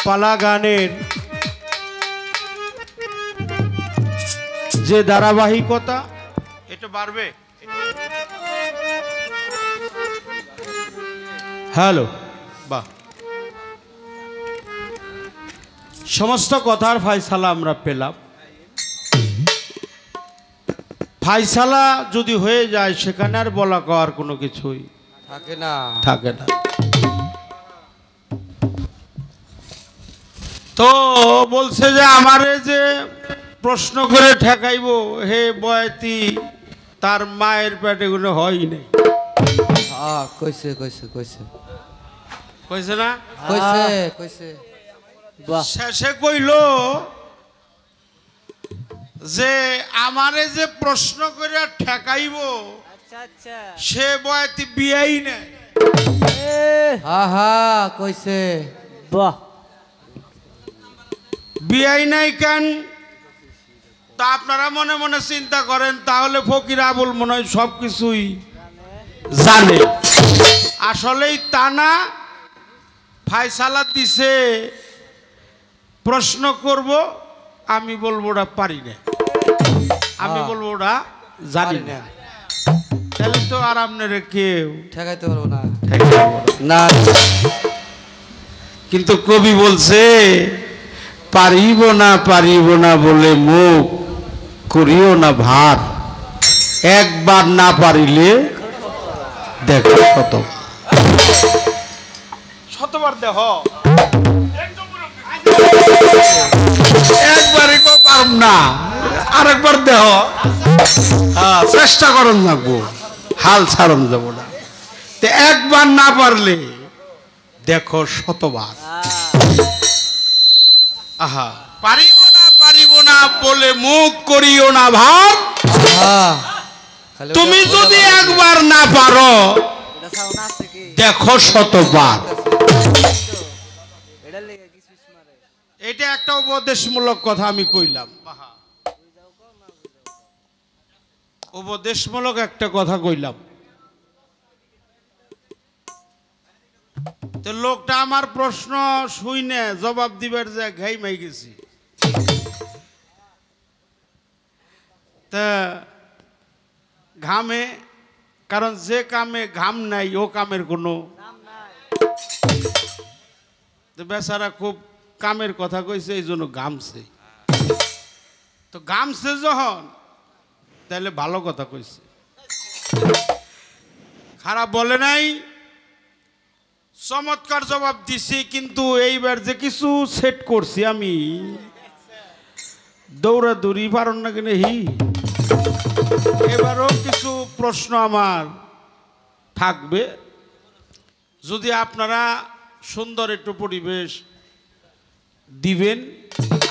পালা গানের যে ধারাবাহিকতা, এটা বাড়বে। হ্যালো, বাহ, সমস্ত কথার ফায়সালা আমরা পেলাম। ফায়সালা যদি হয়ে যায় সেখানে আর বলা কওয়ার কোনো কিছুই থাকে না। তো বলছে যে আমারে যে প্রশ্ন করে ঠেকাইব, হে বয়াতি, তার মায়ের পেটে কোনো হয় নাই। কইছে কইছে কইছে কইছে না? কইছে কইছে। শেষে কইল যে আমারে যে প্রশ্ন করে ঠেকাইব সে বয়াতি বিয়াই নাই। কইছে বাহ, বিয়াই নাই কেন? তা আপনারা মনে মনে চিন্তা করেন, তাহলে ফকির আবুল মনে হয় সব কিছুই জানে। আসলেই তা না, ফায়সালা দিছে প্রশ্ন করব, আমি বলবো ওটা পারি না, আমি বলবো ওটা জানি না। তাহলে তো আর আপনারা কেউ ঠেকাইতে পারবো না না। কিন্তু কবি বলছে পারিব না বলে মুখ করিও না ভার, একবার না পারিলে দেখো শতবার দেহ, একবারই তো পারব না, আরেকবার দেহ চেষ্টা করুন যাবো, হাল ছাড়ন যাব না। তো একবার না পারলে দেখো শতবার। আহা, পারিব না বলে মুখ করিও না ভাব, তুমি যদি একবার না পারো দেখো শতবার। এটা একটা উপদেশমূলক কথা আমি কইলাম, উপদেশমূলক একটা কথা কইলাম। তো লোকটা আমার প্রশ্ন শুনে জবাব দিবার যে ঘাই মাই গেছি। তা ঘামে, কারণ যে কামে ঘাম নাই ও কামের কোনো, বেচারা খুব কামের কথা কইছে, এই জন্য ঘামছে। তো ঘামছে যখন, তাহলে ভালো কথা কইছে, খারাপ বলে নাই, চমৎকার জবাব দিছি। কিন্তু এইবার যে কিছু সেট করছি আমি, দৌড়াদৌড়ি পারন না কিনে হি, এবারও কিছু প্রশ্ন আমার থাকবে। যদি আপনারা সুন্দর একটু পরিবেশ দিবেন,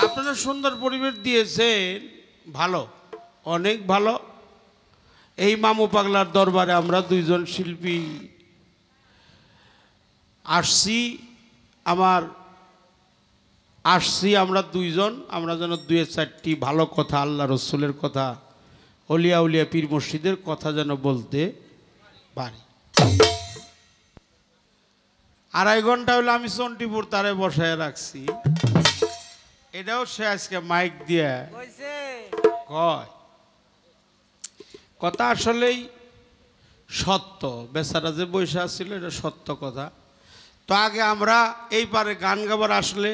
আপনারা সুন্দর পরিবেশ দিয়েছেন, ভালো, অনেক ভালো। এই মামু পাগলার দরবারে আমরা দুইজন শিল্পী আসছি, আমরা দুইজন, আমরা যেন দুই চারটি ভালো কথা, আল্লাহ রসুলের কথা, অলিয়া উলিয়া পীর মসজিদের কথা যেন বলতে পারি। 2.5 ঘন্টা হলো আমি চন্টিপুর তারে বসায় রাখছি, এটাও সে আজকে মাইক দিয়ে কয় কথা। আসলেই সত্য, বেচারা যে বৈশা ছিল এটা সত্য কথা। তো আগে আমরা এই পারে গান গাবার আসলে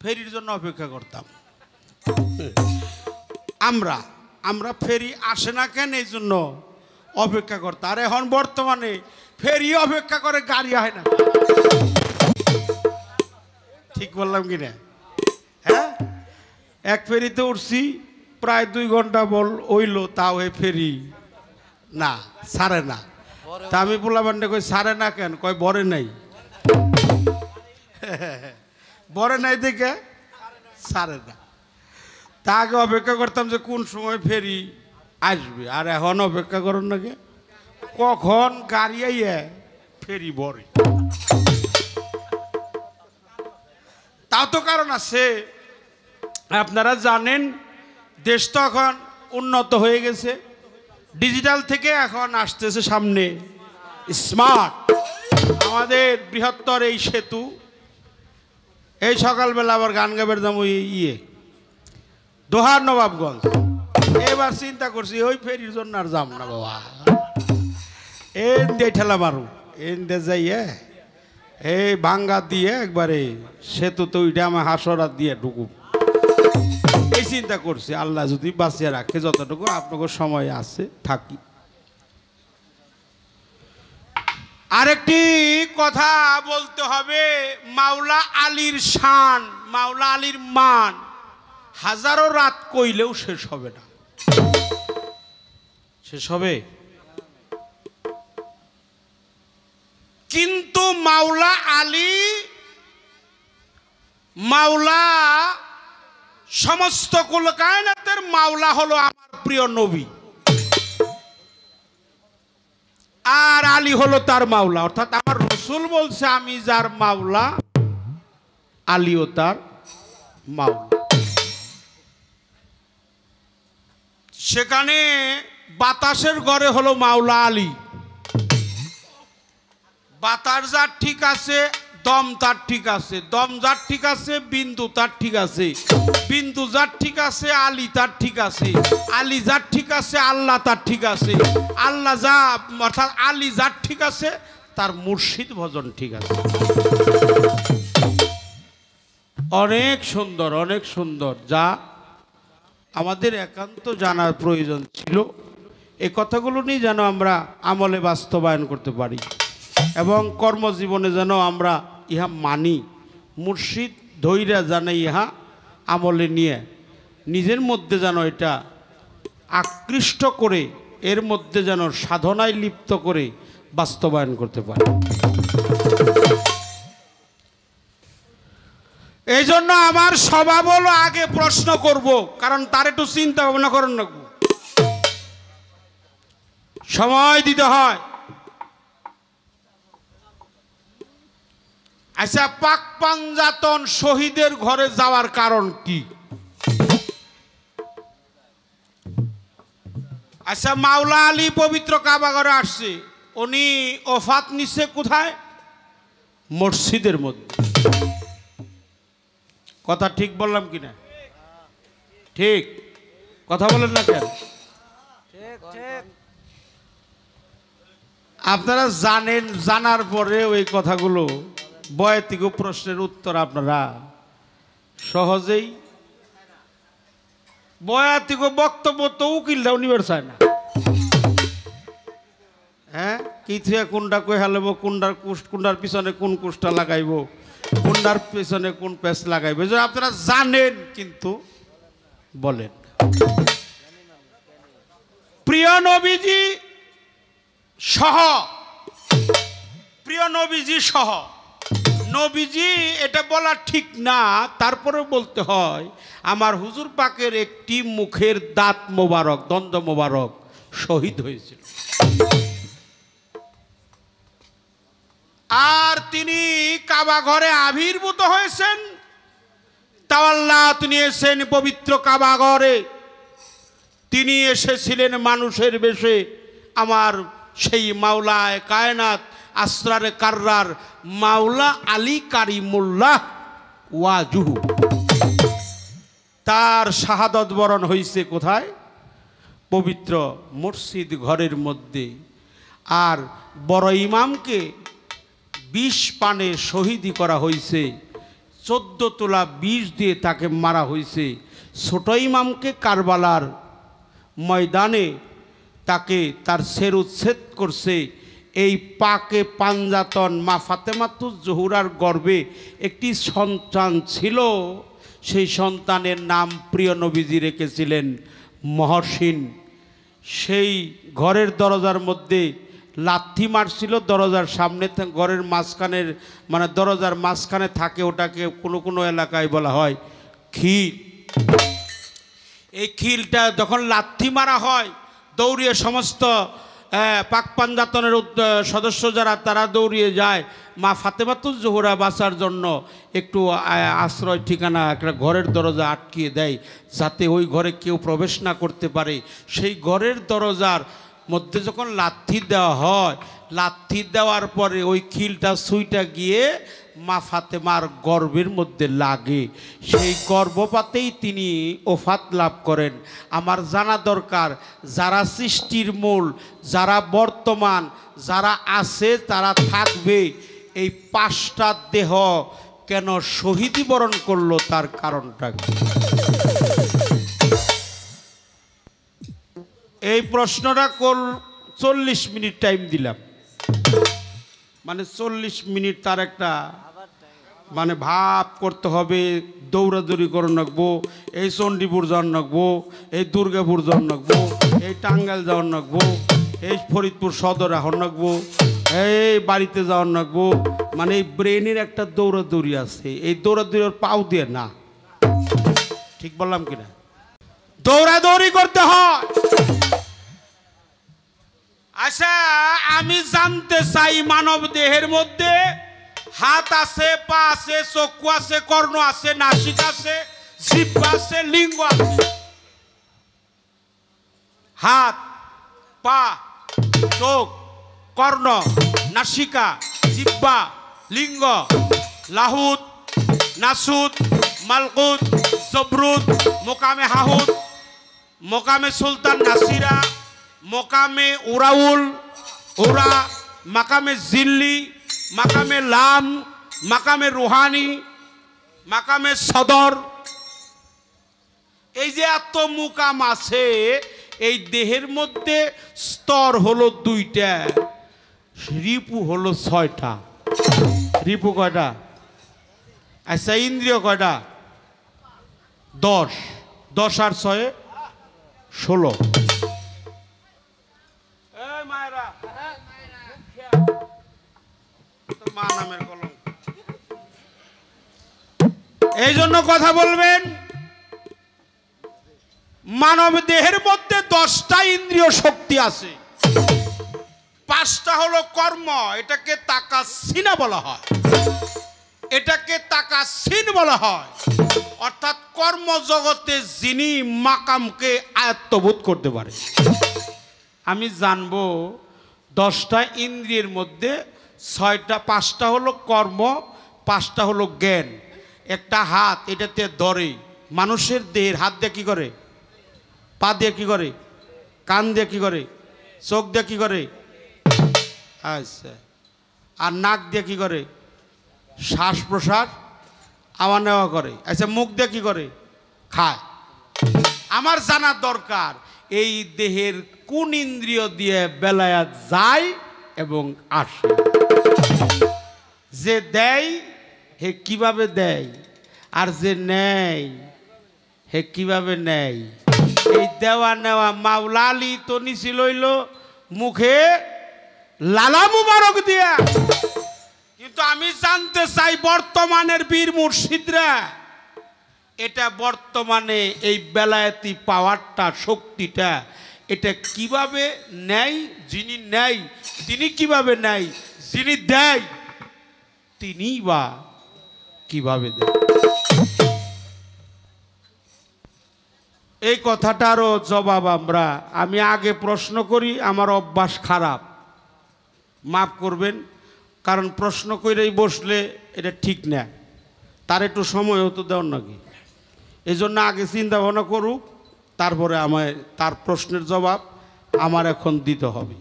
ফেরির জন্য অপেক্ষা করতাম, আমরা ফেরি আসে না কেন এই জন্য অপেক্ষা করতাম। আর এখন বর্তমানে ফেরি অপেক্ষা করে, গাড়ি হয় না। ঠিক বললাম কিনা? হ্যাঁ, এক ফেরিতে উঠছি, প্রায় 2 ঘন্টা বল ওইলো, তাও এই ফেরি না, সারে না। তা আমি পোলাবান্ডে কই সারে না কেন? কয় বরে নাই। বরে নাই দেখে সারে না। তা আগে অপেক্ষা করতাম যে কোন সময় ফেরি আসবে, আর এখন অপেক্ষা করেন নাকি কখন গাড়ি আইয়ে ফেরি বরে। তাও তো কারণ আছে, আপনারা জানেন দেশ তো এখন উন্নত হয়ে গেছে, ডিজিটাল থেকে এখন আসতেছে সামনে স্মার্ট। আমাদের বৃহত্তর এই সেতু, এই সকালবেলা আবার গান গাবের দাম ওই দোহার নবাবগঞ্জ। এবার চিন্তা করছি ওই ফেরির জন্য আর যাম না বাবা, এন দিয়ে ঠেলা মারু, এন দিয়ে যাইয়ে এই ভাঙ্গা দিয়ে একবারে সেতু তো ওইটা আমার হাসরাত দিয়ে ঢুকুম, এই চিন্তা করছি। আল্লাহ যদি বাঁচিয়ে রাখে যতটুকু আপনাকে সময় আছে থাকি। আরেকটি কথা বলতে হবে, মাওলা আলীর শান, মাওলা আলীর মান হাজারো রাত কইলেও শেষ হবে না। শেষ হবে? কিন্তু মাওলা আলী, মাওলা সমস্ত কুল কায়নাতের মাওলা হলো আমার প্রিয় নবী, আর আলী হলো তার মাওলা। অর্থাৎ আমার রসুল বলছে আমি যার মাওলা, আলীও তার মাওলা। সেখানে বাতাসের ঘরে হলো মাওলা আলী। বাতাস যার ঠিক আছে, দম তার ঠিক আছে, দম যার ঠিক আছে, বিন্দু তার ঠিক আছে, বিন্দু যার ঠিক আছে, আলী তার ঠিক আছে, আলী যার ঠিক আছে, আল্লাহ তার ঠিক আছে, আল্লাহ যা অর্থাৎ আলী যার ঠিক আছে, তার মুর্শিদ ভজন ঠিক আছে। অনেক সুন্দর, অনেক সুন্দর, যা আমাদের একান্ত জানার প্রয়োজন ছিল। এই কথাগুলো নিয়ে যেন আমরা আমলে বাস্তবায়ন করতে পারি এবং কর্মজীবনে যেন আমরা ইহা মানি, মুর্শিদ ধৈর্য জানে ইহা আমলে নিয়ে নিজের মধ্যে যেন এটা আকৃষ্ট করে এর মধ্যে যেন সাধনায় লিপ্ত করে বাস্তবায়ন করতে পারি। এই জন্য আমার স্বভাব হলো আগে প্রশ্ন করব, কারণ তার একটু চিন্তা ভাবনা করেন না, সময় দিতে হয়। আচ্ছা, পাক পাঞ্জাতন শহীদের ঘরে যাওয়ার কারণ কি? আচ্ছা, মাওলা আলী পবিত্র কাবা ঘরে আসছে, উনি ওফাত নিচ্ছে কোথায়? মসজিদের মধ্যে। কথা ঠিক বললাম কিনা? ঠিক কথা বলেন না কেন? আপনারা জানেন, জানার পরে ওই কথাগুলো বয়াতিক প্রশ্নের উত্তর আপনারা সহজেই, বয়াতিক বক্তব্য তো উকিলটাও নিবার চায় না। হ্যাঁ, কি থুয়া কোনটা কই হালাবো, কোনটার পিছনে কোন কুষ্টা লাগাইব, কোনটার পিছনে কোন পেঁচ লাগাইব, আপনারা জানেন কিন্তু বলেন। প্রিয় নবীজি সহ, প্রিয় নবীজি সহ, নবীজি এটা বলা ঠিক না, তারপরে বলতে হয় আমার হুজুর পাকের একটি মুখের দাঁত মোবারক, দন্ত মোবারক শহীদ হয়েছিল, আর তিনি কাবা ঘরে আবির্ভূত হয়েছেন। তাওয়াল্লাত নিয়েছেন পবিত্র কাবা ঘরে, তিনি এসেছিলেন মানুষের বেশে। আমার সেই মাওলায় কায়নাত আসরারে কাররার মাওলা আলী কারিমুল্লাহ ওয়াজুহু, তার শাহাদত বরণ হয়েছে কোথায়? পবিত্র মসজিদ ঘরের মধ্যে। আর বড় ইমামকে ২০ পানে শহীদি করা হয়েছে, 14 তোলা ২০ দিয়ে তাকে মারা হয়েছে। ছোট ইমামকে কারবালার ময়দানে তাকে তার সের উচ্ছেদ করছে। এই পাকে পাঞ্জাতন মা ফাতেমাতুজ জোহরার গর্ভে একটি সন্তান ছিল, সেই সন্তানের নাম প্রিয় নবীজি রেখেছিলেন মহসিন। সেই ঘরের দরজার মধ্যে লাথি মারছিল, দরজার সামনে, ঘরের মাঝখানের মানে দরজার মাঝখানে থাকে, ওটাকে কোনো কোনো এলাকায় বলা হয় খিল। এই খিলটা যখন লাথি মারা হয়, দৌড়িয়ে সমস্ত পাক পাঞ্জাতনের সদস্য যারা, তারা দৌড়িয়ে যায় মা ফাতেমাতুজ জোহরা বাঁচার জন্য একটু আশ্রয় ঠিকানা, একটা ঘরের দরজা আটকিয়ে দেয় যাতে ওই ঘরে কেউ প্রবেশ না করতে পারে। সেই ঘরের দরজার মধ্যে যখন লাথি দেওয়া হয়, লাথি দেওয়ার পরে ওই খিলটা সুইটা গিয়ে মা ফাতেমার গর্ভের মধ্যে লাগে, সেই গর্ভপাতেই তিনি ওফাত লাভ করেন। আমার জানা দরকার যারা সৃষ্টির মূল, যারা বর্তমান, যারা আছে, তারা থাকবে, এই পাঁচটা দেহ কেন শহীদি বরণ করলো, তার কারণটা কি? এই প্রশ্নটা 40 মিনিট টাইম দিলাম, মানে 40 মিনিট তার একটা মানে ভাব করতে হবে, দৌড়াদৌড়ি করে নাকবো, এই চণ্ডীপুর যাওয়ার নাকবো, এই দুর্গাপুর যাওয়ার নাকবো, এই টাঙ্গাইল যাওয়ার নাকবো, এই ফরিদপুর সদর এখন নাকবো, এই বাড়িতে যাওয়ার নাকবো, মানে এই ব্রেনের একটা দৌড়াদৌড়ি আছে, এই দৌড়াদৌড়ি ওর পাও দিয়ে না, ঠিক বললাম কিনা? দৌড়াদৌড়ি করতে হয়। আচ্ছা, আমি জানতে চাই মানব দেহের মধ্যে হাত আছে, পা আছে, চক্ষু আছে, কর্ণ আছে, নাসিক আছে, জিহ্বা আছে, লিঙ্গ আছে। হাত, পা, চোখ, কর্ণ, নাসিকা, জিহ্বা, লিঙ্গ, লাহুত, নাসুত, মালকুত, জবরুত, মোকামে হাহুত, মোকামে সুলতান নাসিরা, মোকামে উরাউল, উরা, মাকামে জিল্লি, মাকামে লাম, মাকামে রুহানি, মাকামে সদর। এই যে এত মুকাম আছে, এই দেহের মধ্যে স্তর হলো 2টা, রিপু হলো 6টা। রিপু কয়টা? আচ্ছা, ইন্দ্রিয় কয়টা? 10। 10 আর 6 16। এই জন্য কথা বলবেন, মানব দেহের মধ্যে 10টা ইন্দ্রিয় শক্তি আছে, 5টা হলো কর্ম, এটাকে তাকাসিনা বলা হয়, এটাকে তাকাসিন বলা হয়, অর্থাৎ কর্মজগতে যিনি মাকামকে আয়ত্তবোধ করতে পারে। আমি জানবো 10টা ইন্দ্রিয়ের মধ্যে 5টা হলো কর্ম, 5টা হলো জ্ঞান। একটা হাত, এটাতে ধরে, মানুষের দেহের হাত দিয়ে কি করে, পা দিয়ে কি করে, কান দিয়ে কি করে, চোখ দিয়ে কি করে, আচ্ছা, আর নাক দিয়ে কি করে, শ্বাস প্রশ্বাস আওয়া নেওয়া করে। আচ্ছা, মুখ দিয়ে কি করে, খায়। আমার জানা দরকার এই দেহের কোন ইন্দ্রিয় দিয়ে বেলায়াত যায় এবং আসে। যে দেয় হে কিভাবে দেয়, আর যে নেয় হে কিভাবে নেয়। এই দেওয়া নেওয়া মাওলা আলী তো নিচি লইল মুখে লালা মুবারক দিয়া, কিন্তু আমি জানতে চাই বর্তমানের বীর মুর্শিদরা এটা বর্তমানে এই বেলায়েতি পাওয়ারটা, শক্তিটা, এটা কিভাবে নেয়। যিনি নেয় তিনি কিভাবে নেয়, যিনি দেয় তিনি বা কিভাবে দেয়। এই কথাটারও জবাব আমি আগে প্রশ্ন করি, আমার অভ্যাস খারাপ, মাফ করবেন, কারণ প্রশ্ন করেই বসলে এটা ঠিক না, তার একটু সময় হতো দেওয়ার নাকি, এই জন্য আগে চিন্তা ভাবনা করুক, তারপরে আমায় তার প্রশ্নের জবাব আমার এখন দিতে হবে।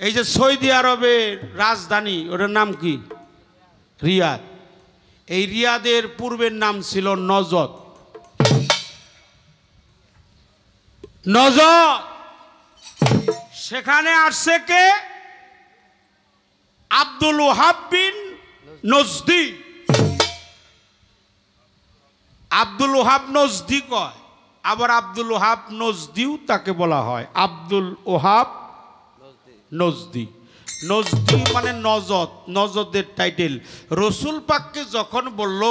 এই যে সৌদি আরবের রাজধানী, ওটার নাম কি? রিয়াদ। এই রিয়াদের পূর্বের নাম ছিল নজদ। নজদ সেখানে আসছে কে? আব্দুল ওহাব বিন নজদি। আব্দুল ওহাব নজদি কয়, আবার আব্দুল ওহাব নজদিও তাকে বলা হয়। আব্দুল ওহাব নজদি, নজদি মানে নজদ, নজদের টাইটেল। রসুল পাককে যখন বলল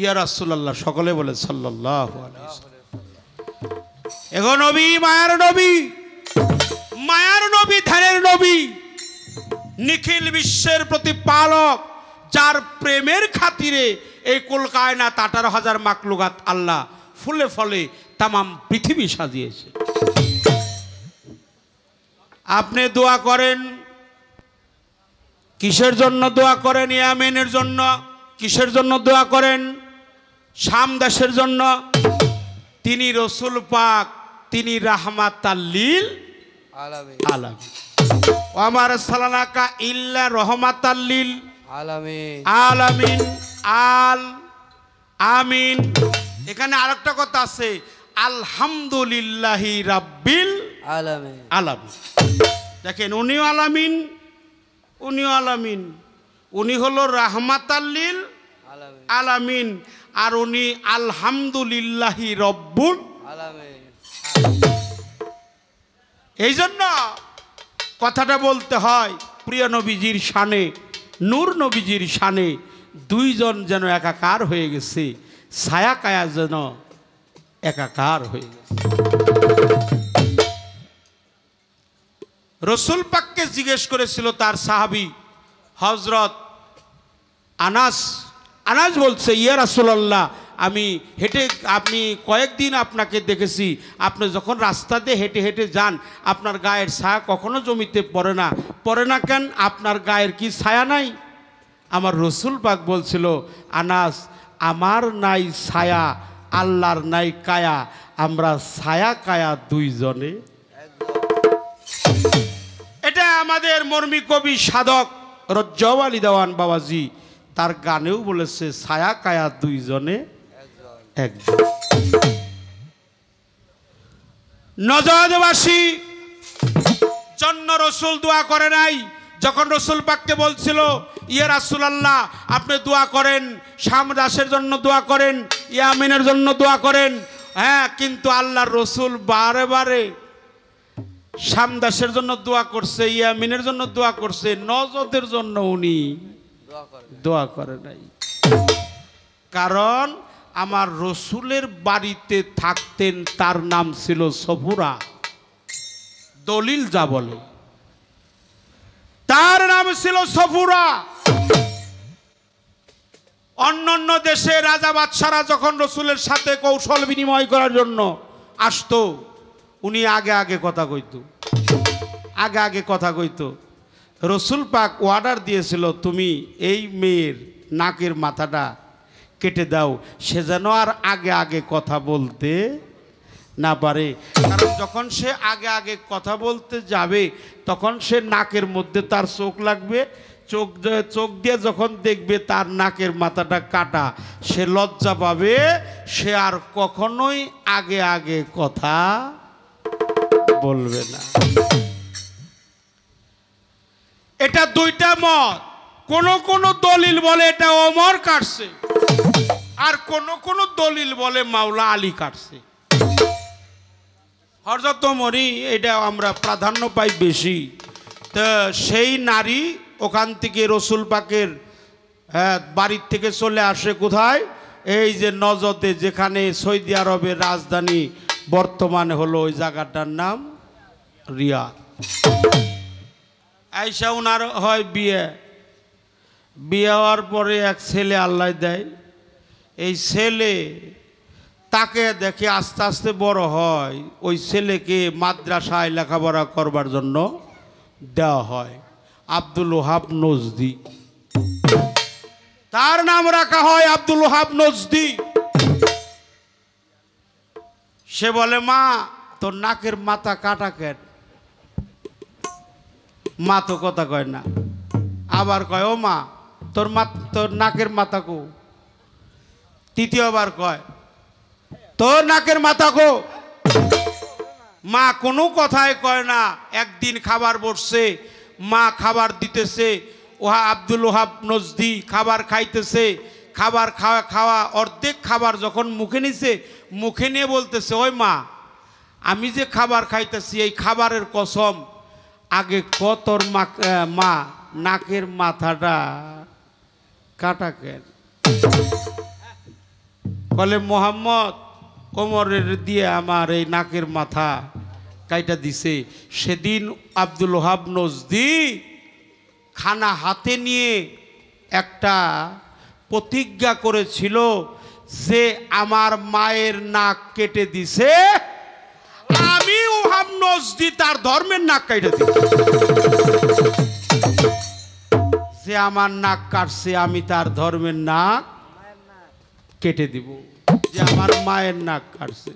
ইয়া রাসূলুল্লাহ, সকলে বলে সাল্লাল্লাহু আলাইহি ওয়াসাল্লাম, এগো নবী, মায়ার নবী, মায়ার নবী, ধ্যানের নবী, নিখিল বিশ্বের প্রতিপালক, যার প্রেমের খাতিরে এই কুল কায়নাত 18,000 মাকলুকাত আল্লাহ ফুলে ফলে তামাম পৃথিবী সাজিয়েছে। আপনি দোয়া করেন কিসের জন্য দোয়া করেন? ইয়ামেনের জন্য। কিসের জন্য দোয়া করেন? শাম দেশের জন্য। তিনি রসুল পাক, তিনি রাহমাতাল লিল আলামিন আলামিন। ওয়া আরসালনাকা ইল্লা রাহমাতাল লিল আলামিন আলামিন। আল আমিন। এখানে আরেকটা কথা আছে, আলহামদুলিল্লাহি রাব্বিল আলামিন আলামিন। দেখেন, উনিও আলামিন, উনিও আলামিন। উনি হলো রাহমাতাল লিল আলামিন আলামিন, আর উনি আলহামদুলিল্লাহি রব্বুল। আলামিন। এই জন্য কথাটা বলতে হয়, প্রিয় নবীজির শানে, নূর নবীজির শানে দুইজন যেন একাকার হয়ে গেছে, ছায়া কায়া যেন একাকার হয়ে গেছে। রসুল পাককে জিজ্ঞেস করেছিল তার সাহাবী হযরত আনাস। আনাস বলছে, ইয়া রাসূলুল্লাহ, আমি হেঁটে, আপনি কয়েকদিন আপনাকে দেখেছি, আপনি যখন রাস্তা দিয়ে হেঁটে হেঁটে যান আপনার গায়ের ছায়া কখনো জমিতে পড়ে না। পড়ে না কেন? আপনার গায়ের কি ছায়া নাই? আমার রসুল পাক বলছিল, আনাস, আমার নাই ছায়া, আল্লাহর নাই কায়া, আমরা ছায়া কায়া দুইজনে। এটা আমাদের মর্মী কবি সাধক রজ্জাউ আলী দেওয়ান বাবাজি তার গানেও বলেছে, ছায়া কায়া দুইজনে একজন। নজরবাসী জন্য রসুল দোয়া করে নাই। যখন রসুল পাককে বলছিল, ইয়া রাসূলুল্লাহ, আপনি দোয়া করেন, শাম দাসের জন্য দোয়া করেন, ইয়ামিনের জন্য দোয়া করেন। হ্যাঁ, কিন্তু আল্লাহর রসুল বারে বারে শাম দাসের জন্য দোয়া করছে, ইয়ামিনের জন্য দোয়া করছে, নজদের জন্য উনি দোয়া করে নাই। কারণ আমার রসুলের বাড়িতে থাকতেন, তার নাম ছিল সফুরা। দলিল যা বলে, তার নাম ছিল সফুরা। অন্যান্য দেশে রাজা বাদশারা যখন রসুলের সাথে কৌশল বিনিময় করার জন্য আসতো, উনি আগে আগে কথা কইতো, আগে আগে কথা কইতো। রসুল পাক অর্ডার দিয়েছিল, তুমি এই মেয়ের নাকের মাথাটা কেটে দাও, সে যেন আর আগে আগে কথা বলতে না পারে। কারণ যখন সে আগে আগে কথা বলতে যাবে তখন সে নাকের মধ্যে তার চোখ লাগবে, চোখ দিয়ে যখন দেখবে তার নাকের মাথাটা কাটা, সে লজ্জা পাবে, সে আর কখনোই আগে আগে কথা বলবে না। এটা দুইটা মত। কোন দলিল বলে এটা ওমর কাটছে, আর কোন দলিল বলে মাওলা আলী কাটছে। হযরত ওমরই এটা আমরা প্রাধান্য পাই বেশি। তো সেই নারী ওখান থেকে রসুল পাকের বাড়ির থেকে চলে আসে কোথায়? এই যে নজদে, যেখানে সৌদি আরবের রাজধানী বর্তমানে হলো, ওই জায়গাটার নাম রিয়াদ। আইসা উনার হয় বিয়ে হওয়ার পরে এক ছেলে আল্লাহ দেয়। এই ছেলে তাকে দেখে আস্তে আস্তে বড় হয়। ওই ছেলেকে মাদ্রাসায় লেখাপড়া করবার জন্য দেওয়া হয়। আব্দুল ওহাব নজদি, তার নাম রাখা হয় আব্দুল ওহাব নজদি। সে বলে, মা, তোর নাকের মাথা কাটা কেন? মা তো কথা কয় না, আবার কয়, ও মা, তোর নাকের মাথা কো? তৃতীয়বার কয়, তোর নাকের মাথা কো? মা কোনো কথাই কয় না। একদিন খাবার বসছে, মা খাবার দিতেছে, আব্দুল ওহাব নজদি খাবার খাইতেছে। খাবার খাওয়া অর্ধেক খাবার যখন মুখে নিছে, মুখে নিয়ে বলতেছে, ওই মা, আমি যে খাবার খাইতেছি এই খাবারের কসম, আগে তোর মা নাকের মাথাটা কাটা কেন? বলে, মোহাম্মদ কোমরের দিয়ে আমার এই নাকের মাথা কাইটা দিছে। সেদিন আব্দুল ওহাব নজদি খানা হাতে নিয়ে একটা প্রতিজ্ঞা করেছিল যে আমার মায়ের নাক কেটে দিছে, আমি ওহাব নজদি তার ধর্মের নাক কেটে দিই। যে আমার নাক কাটছে আমি তার ধর্মের নাক কেটে দিব, যে আমার মায়ের নাক কাটছে।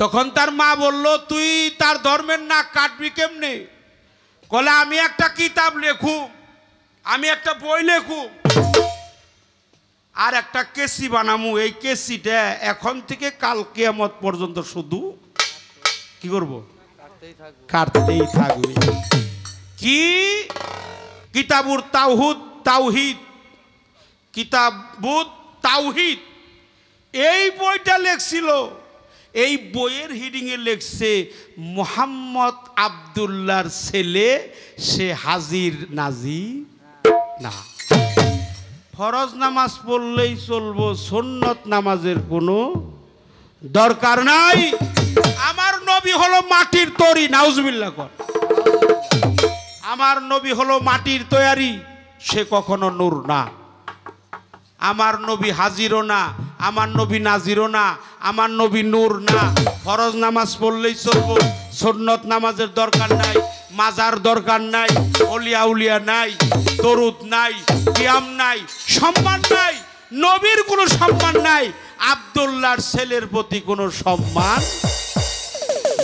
তখন তার মা বলল, তুই তার ধর্মের নাক কাটবি কেমনে? বলে, আমি একটা কিতাব লেখুম, আমি একটা বই লেখুম, আর একটা কেসি বানামু। এই কেসিটা এখন থেকে কাল কিয়ামত পর্যন্ত শুধু কি করব? কাটতেই থাকবে। কি? কিতাবুর তাওহীদ, কিতাবুত তাওহীদ, এই বইটা লেখছিল। এই বইয়ের হিডিংয়ে লেখছে মোহাম্মদ আব্দুল্লাহর ছেলে, সে হাজির নাজি না। ফরজ নামাজ পড়লেই চলবো, সুন্নত নামাজের কোনো দরকার নাই। আমার নবী হলো মাটির তৈরি, নাউজুবিল্লাহ কর। আমার নবী হলো মাটির তৈরি, সে কখনো নূর না। আমার নবী হাজিরও না, আমার নবী নাজিরও না, আমার নবী নূর না। ফরজ নামাজ পড়লেই চলবো, সুন্নত নামাজের দরকার নাই, মাজার দরকার নাই, অলিয়া উলিয়া নাই, দরুদ নাই, কিয়াম নাই, সম্মান নাই, নবীর কোনো সম্মান নাই, আব্দুল্লাহর ছেলের প্রতি কোনো সম্মান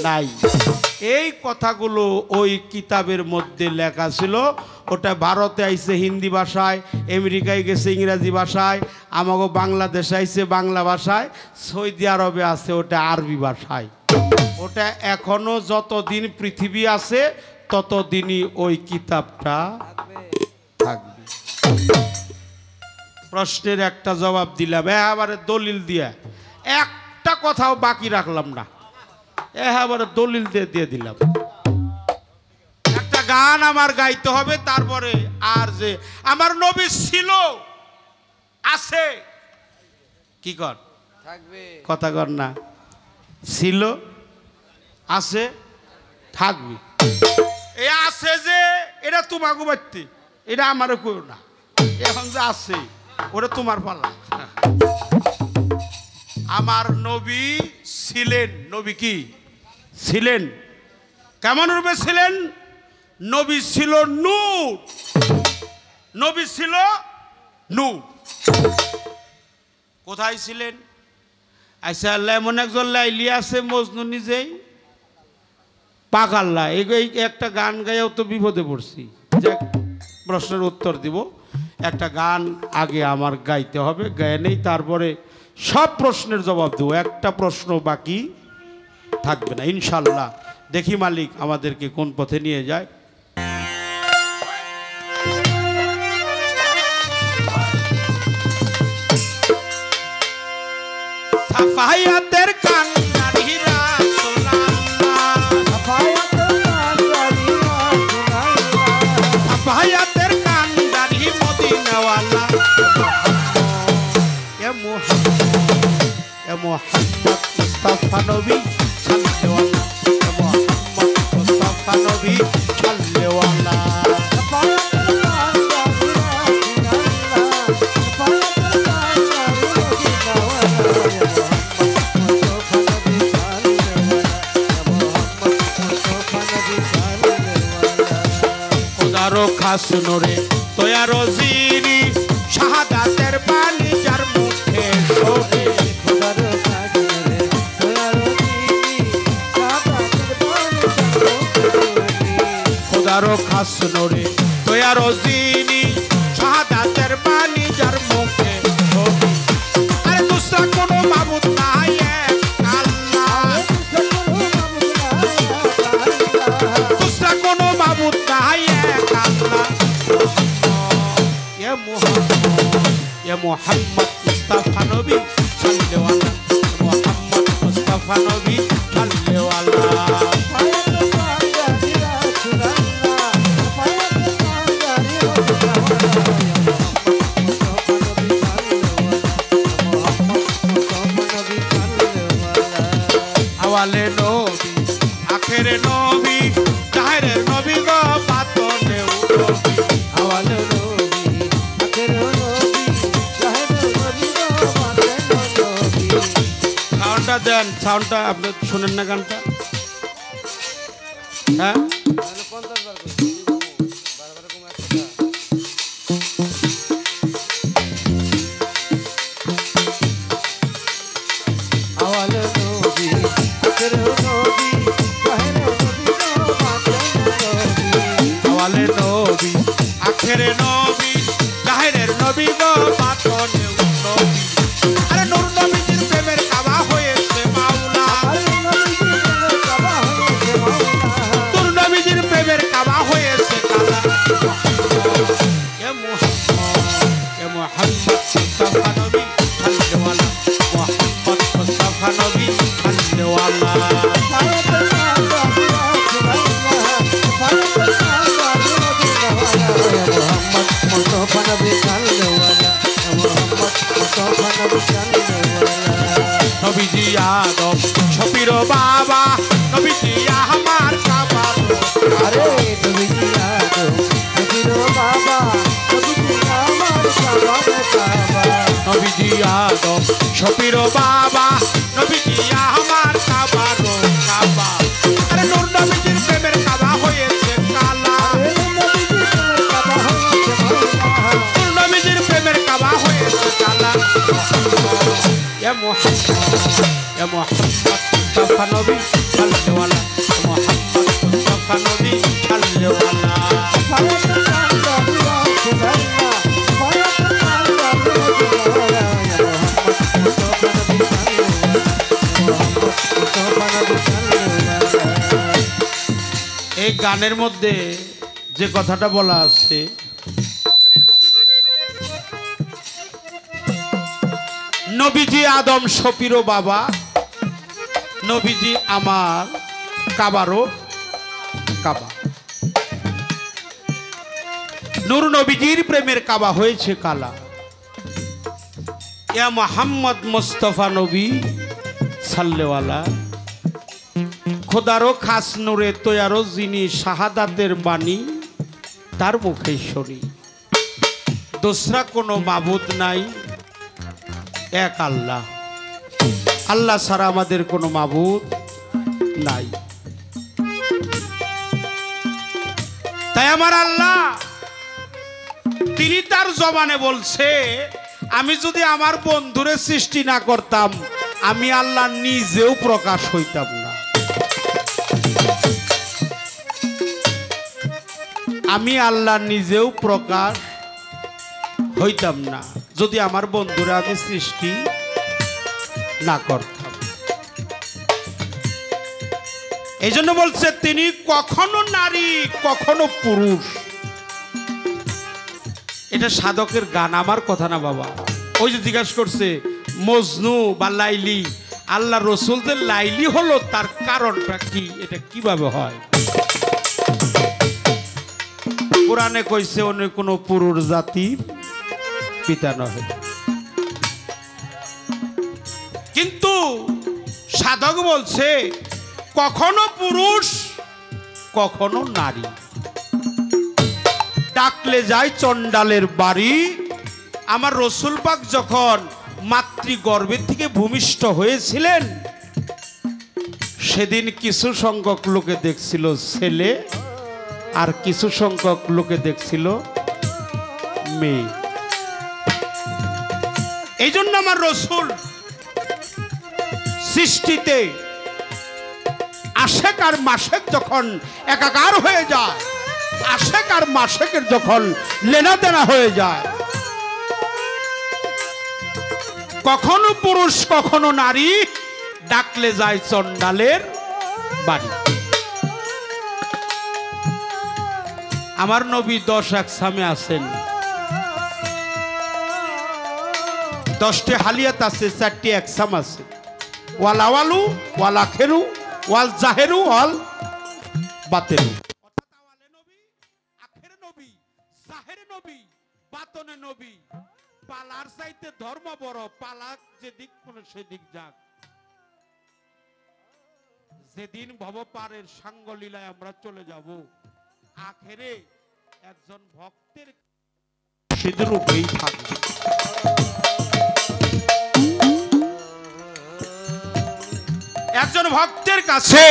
নাই। এই কথাগুলো ওই কিতাবের মধ্যে লেখা ছিল। ওটা ভারতে আইছে হিন্দি ভাষায়, আমেরিকায় গেছে ইংরাজি ভাষায়, আমাকে বাংলাদেশে আইছে বাংলা ভাষায়, সৌদি আরবে আছে ওটা আরবি ভাষায়। ওটা এখনো যতদিন পৃথিবী আছে ততদিনই ওই কিতাবটা থাকবে। প্রশ্নের একটা জবাব দিলাম, এবারে দলিল দিয়া একটা কথাও বাকি রাখলাম না, এবারে দলিল দিয়ে দিলাম। একটা গান আমার গাইতে হবে, তারপরে আর যে আমার নবী ছিল, আছে, কি কর থাকবে, কথা কর না, ছিল, আছে, থাকবে। এই আছে যে এটা তোমাকে বাড়তে, এটা আমারও কেউ না। এখন যে আছে ওটা তোমার পালা। আমার নবী ছিলেন, নবী কি ছিলেন? কেমন রূপে ছিলেন? নবী ছিল নূর, নবী ছিল নূর। কোথায় ছিলেন? আচ্ছা, আল্লাহ এমন একজন লাইলি আছে মজনু নিজেই পাকাল্লা। এই একটা গান গাইয়াও তো বিপদে পড়ছি। যে প্রশ্নের উত্তর দিব, একটা গান আগে আমার গাইতে হবে, গায়ে নেই, তারপরে সব প্রশ্নের জবাব দেবো, একটা প্রশ্ন বাকি থাকবে না ইনশাল্লাহ। দেখি মালিক আমাদেরকে কোন পথে নিয়ে যায়। সাফায়াতের কান্দারি রাসূলুল্লাহ, সাফায়াতের কান্দারি মদিনাওয়ালা, এ মুহাম্মদ মুস্তাফা নবী সাল্লেওয়ালা, এ মুহাম্মদ মুস্তাফা নবী সাল্লেওয়ালা। খাস নোরে তোয়ারো জিরি শাহাদাতের বাণী যার মুখে শোনে, খোদারো খাস নোরে তোয়ারো জিরি শাহাদাতের বাণী যার মুখে শোনে। আরে দুসরা কোনো মাবুদ নাই এক আল্লাহ, দুসরা কোনো মাবুদ নাই এক আল্লাহ। এ মুহাম্মদ মুস্তাফা নবী সাল্লেওয়ালা, মুহাম্মদ মুস্তাফা নবী সাল্লেওয়ালা। আওয়ালে নবী আখেরে নবী জাহেরের নবী গো বাতনে নবী, আওয়ালে নবী আখেরে নবী জাহেরের নবী গো বাতনে নবী। সাউন্ডটা দেন, সাউন্ডটা আপনি শুনেন না গানটা? হ্যাঁ 50 বার করছি, বারবার কম একটা বাতনে নবী জাহেরের নবী গো বাতনে নবী আরে নূর নবীজির প্রেমের কাবা হয়েছে মাওলা নূর নবীজির প্রেমের কাবা হয়েছে কালা এ মুহাম্মদ মুস্তাফা নবী হাল্লেওয়ালা মুহাম্মদ মুস্তাফা নবী হাল্লেওয়ালা নবীজি আদম শফির বাবা নবীজি আমার কাবা আরে নবীজি আদম শফির বাবা নবীজি আমার কাবা নবীজি আদম শফির বাবা নবীজি আমার কাবা কাবা আরে নূর নবীজির প্রেমের কাবা হয়েছে কালা নূর নবীজির প্রেমের কাবা হয়েছে কালা এ মুহাম্মদ মুস্তাফা নবী হাল্লেওয়ালা মুহাম্মদ মুস্তাফা নবী হাল্লেওয়ালা এই গানের মধ্যে যে কথাটা বলা আছে নবীজি আদম শফির বাবা নবীজি আমার কাবারও কাবা নূর নবীজির প্রেমের কাবা হয়েছে কালা ইয়া মুহাম্মদ মুস্তাফা নবী সাল্লেওয়ালা খোদারও খাস নূরে তৈয়ারও যিনি শাহাদাতের বাণী তার মুখে শুনি দোসরা কোনো মাবুদ নাই এক আল্লাহ আল্লাহ ছাড়া আমাদের কোনো মাবুদ নাই তাই আমার আল্লাহ তিনি তার জবানে বলছে আমি যদি আমার বন্ধুরে সৃষ্টি না করতাম আমি আল্লাহ নিজেও প্রকাশ হইতাম না আমি আল্লাহ নিজেও প্রকাশ হইতাম না যদি আমার বন্ধুরা আমি সৃষ্টি না করতাম এই জন্য বলছে তিনি কখনো নারী কখনো পুরুষ এটা সাধকের গান আমার কথা না বাবা ওই যে জিজ্ঞাসা করছে মজনু বা লাইলি আল্লাহ রসুলদের লাইলি হলো তার কারণটা কি এটা কিভাবে হয় কোরআনে কইছে অন্য কোনো পুরুষ জাতির পিতা নহে কিন্তু সাধক বলছে কখনো পুরুষ কখনো নারী ডাকলে যায় চণ্ডালের বাড়ি আমার রসুল পাক যখন মাতৃগর্ভের থেকে ভূমিষ্ঠ হয়েছিলেন সেদিন কিছু সংখ্যক লোকে দেখছিল ছেলে আর কিছু সংখ্যক লোকে দেখছিল মেয়ে এই জন্য আমার রসুল সৃষ্টিতে আশেক আর মাসেক যখন একাকার হয়ে যায় আশেক আর মাসেকের যখন লেনা দেনা হয়ে যায় কখনো পুরুষ কখনো নারী ডাকলে যায় চণ্ডালের বাড়ি আমার নবী 10 একসামে আছেন 10টি হালিয়াত আছে 4টি একসাম আছে ওয়াল আওয়ালু ওয়াল আখিরু ওয়াল জাহেরু ওয়াল বাতিনু অর্থাৎ আওয়ালে নবী আখিরে নবী জাহেরে নবী বাতনে নবী পালার চাইতে ধর্ম বড় পালাক যেদিক কোন সেদিক যাক যেদিন ভবপারের সাঙ্গ লীলায় আমরা চলে যাব আখেরে একজন ভক্তের সিদ্ধরূপেই থাকবে একজন ভক্তের কাছে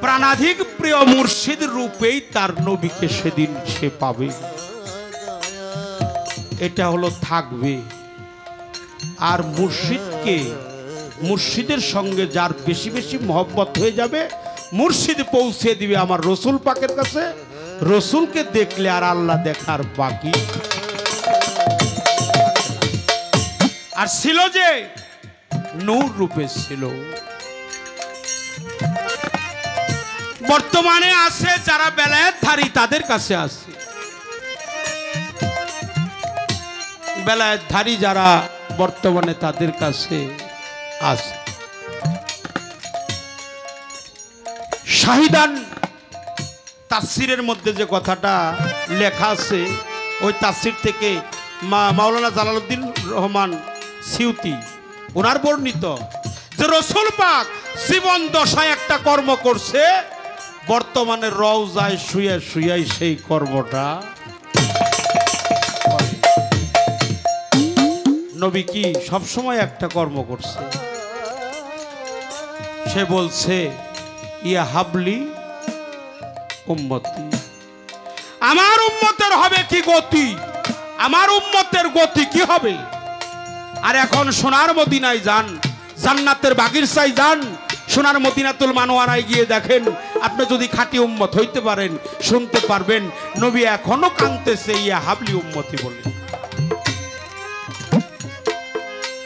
প্রাণাধিক প্রিয় মুর্শিদ রূপেই তার নবীকে সেদিন সে পাবে এটা হলো থাকবে আর মুর্শিদকে মুর্শিদের সঙ্গে যার বেশি বেশি মহব্বত হয়ে যাবে মুর্শিদ পৌঁছে দিবে আমার রসুল পাকের কাছে রসুলকে দেখলে আর আল্লাহ দেখার বাকি। আর ছিল যে নূর রূপে ছিল। বর্তমানে আছে যারা বেলায়েতধারী তাদের কাছে আছে, বেলায়েতধারী যারা বর্তমানে তাদের কাছে আছে। শাহিদান তাফসিরের মধ্যে যে কথাটা লেখা আছে ওই তাফসির থেকে মাওলানা জালালউদ্দিন রহমান সিউতি ওনার বর্ণিত যে রসুল পাক জীবন দশায় একটা কর্ম করছে, বর্তমানে রওজায় শুয়ে শুয়ে সেই কর্মটা করে। নবী কি সবসময় একটা কর্ম করছে? সে বলছে ইয়া হাবলি উম্মতি, আমার উম্মতের হবে কি গতি, আমার উম্মতের গতি কি হবে। আর এখন সোনার মদিনায় যান, জান্নাতের বাগিচায় যান, সোনার মদিনাতুল মানোয়ারায় গিয়ে দেখেন, আপনি যদি খাঁটি উম্মত হইতে পারেন শুনতে পারবেন নবী এখনো কাঁদতেছে ইয়া হাবলি উম্মতি বলে।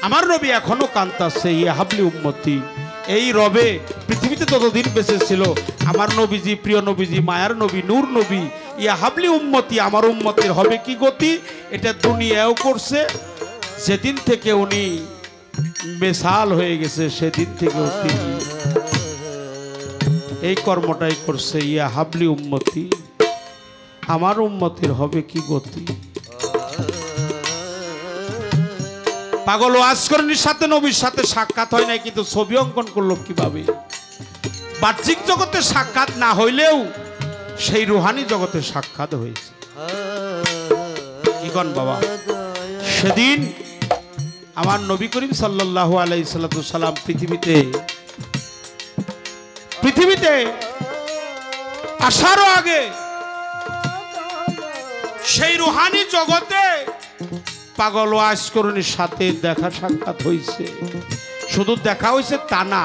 আমার নবী এখনো কাঁদতেছে ইয়া হাবলি উম্মতি। এই রবে পৃথিবীতে ততদিন বেঁচে ছিল আমার নবীজি, প্রিয় নবীজি, মায়ার নবী, নূর নবী, ইয়া হাবলি উম্মতি, আমার উম্মতের হবে কি গতি, এটা দুনিয়াও করছে। যেদিন থেকে উনি মেসাল হয়ে গেছে সেদিন থেকে তিনি এই কর্মটাই করছে, ইয়া হাবলি উম্মতি, আমার উম্মতের হবে কি গতি। পাগল ওয়াজকরণীর সাথে নবীর সাথে সাক্ষাৎ হয় নাই, কিন্তু ছবি অঙ্কন করলো কিভাবে। বাহ্যিক জগতে সাক্ষাৎ না হইলেও সেই রুহানি জগতে সাক্ষাৎ হয়েছে। কি কন বাবা? সেদিন আমার নবী করিম সাল্লাল্লাহু আলাইহি সাল্লাম পৃথিবীতে আসারও আগে সেই রুহানি জগতে পাগল ওয়াজকরণীর সাথে দেখা সাক্ষাৎ হয়েছে। শুধু দেখা হয়েছে তা না,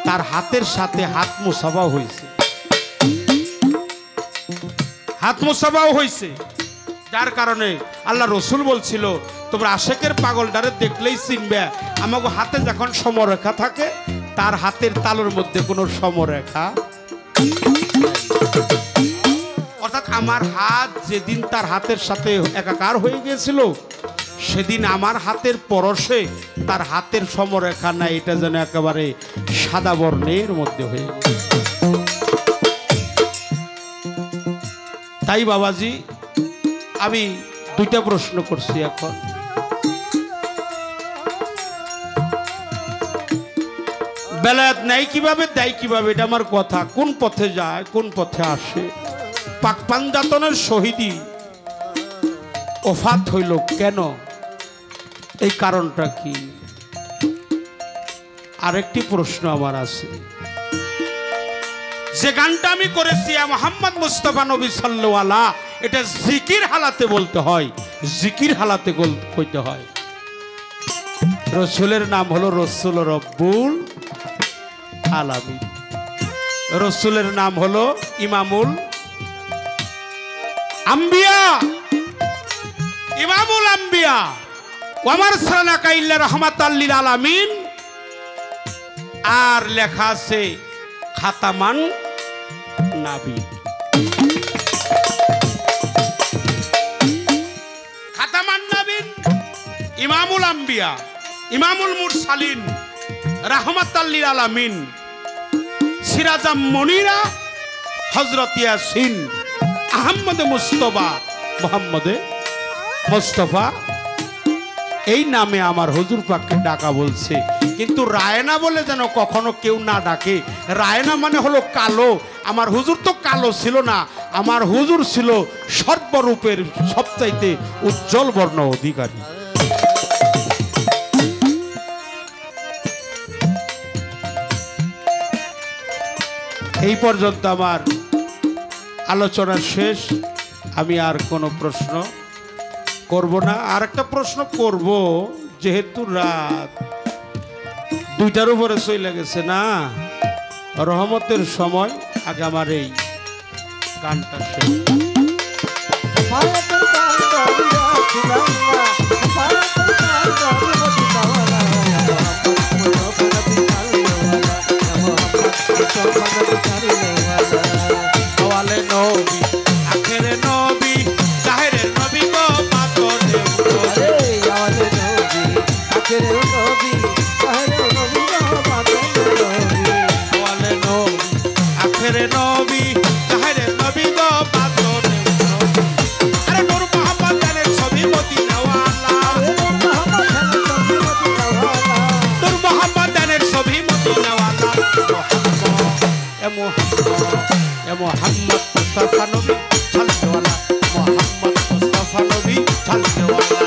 তার হাতের সাথে হাত মুসাফাও হয়েছে, হাত মুসাফাও হয়েছে। যার কারণে আল্লাহ রসুল বলছিল তোমরা আশেকের পাগলটারে দেখলেই চিনবে, আমাকে হাতে যখন সমরেখা থাকে তার হাতের তালুর মধ্যে কোনো সমরেখা, অর্থাৎ আমার হাত যেদিন তার হাতের সাথে একাকার হয়ে গিয়েছিল সেদিন আমার হাতের পরশে তার হাতের সমরেখা নাই, এটা যেন একেবারে সাদা বর্ণের মধ্যে হয়ে গেছে। তাই বাবাজি আমি দুইটা প্রশ্ন করছি এখন। বেলায়েত নেই কিভাবে, দেয় কিভাবে, এটা আমার কথা। কোন পথে যায়, কোন পথে আসে। পাকপাঞ্জাতনের শহীদি ওফাত হইল কেন, এই কারণটা কি? আরেকটি প্রশ্ন আমার আছে। যে গানটা আমি করেছি মুহাম্মদ মুস্তাফা নবী সাল্লাল্লাহু আলাইহি, এটা জিকির হালাতে বলতে হয়, জিকির হালাতে কইতে হয়। রসুলের নাম হলো রসুল রব্বুল আলামিন, রসুলের নাম হলো ইমামুল আম্বিয়া, ইমামুল আম্বিয়া, ওয়া মা আরসালনাকা ইল্লা রাহমাতাল লিল আলামিন। আর লেখা আছে খাতামান নাবী, খাতামান নাবিন, ইমামুল আম্বিয়া, ইমামুল মুরসালিন, রাহমাতাল লিল আলামিন, সিরাজাম মুনিরা, হযরত ইয়াসিন, আহমদ মুস্তফা, মুহাম্মদে মুস্তফা, এই নামে আমার হুজুর পাককে ডাকা বলছে। কিন্তু রায়না বলে যেন কখনো কেউ না ডাকে। রায়না মানে হলো কালো, আমার হুজুর তো কালো ছিল না, আমার হুজুর ছিল সর্বরূপের সবচাইতে উজ্জ্বল বর্ণ অধিকারী। এই পর্যন্ত আমার আলোচনা শেষ। আমি আর কোনো প্রশ্ন করব না। আর একটা প্রশ্ন করব, যেহেতু রাত 2টার উপরে চলে গেছে না, রহমতের সময় আগে আমার এই গানটা শেষ। সাফায়াতের কান্ডারি রাসূলুল্লাহ সাফায়াতের কান্ডারি মদিনাওয়ালা আওয়ালে নবী আখেরে নবী জাহেরে নবী গো পাতরে আরে আওয়ালে নবী আখেরে নবী আহরে নবী বাবা নবী আওয়ালে নবী আখেরে নবী জাহেরে নবী গো পাতরে আরে নূর মোহাম্মদ জানের ছবি মদিনাওয়ালা নূর মোহাম্মদ জানের ছবি মদিনাওয়ালা মোহাম্মদ মুস্তাফা নবী চলওয়ালা মোহাম্মদ মুস্তাফা নবী চলওয়ালা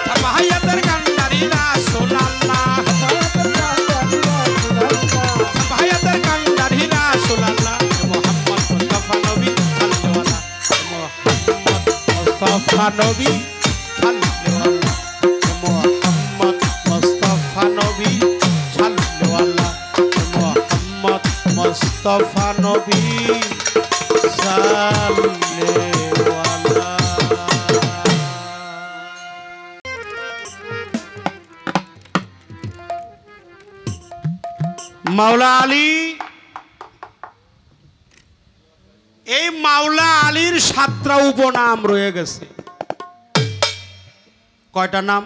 সাফায়াতের কান্ডারি রাসূলুল্লাহ সাফায়াতের কান্ডারি রাসূলুল্লাহ সাফায়াতের কান্ডারি রাসূলুল্লাহ মোহাম্মদ মুস্তাফা নবী চলওয়ালা মোহাম্মদ মুস্তাফা নবী চলওয়ালা মোহাম্মদ মুস্তাফা নবী চলওয়ালা মোহাম্মদ মুস্তাফা নবী চলওয়ালা। মাওলা আলী, এই মাওলা আলীর 7টা উপনাম রয়ে গেছে। কয়টা নাম?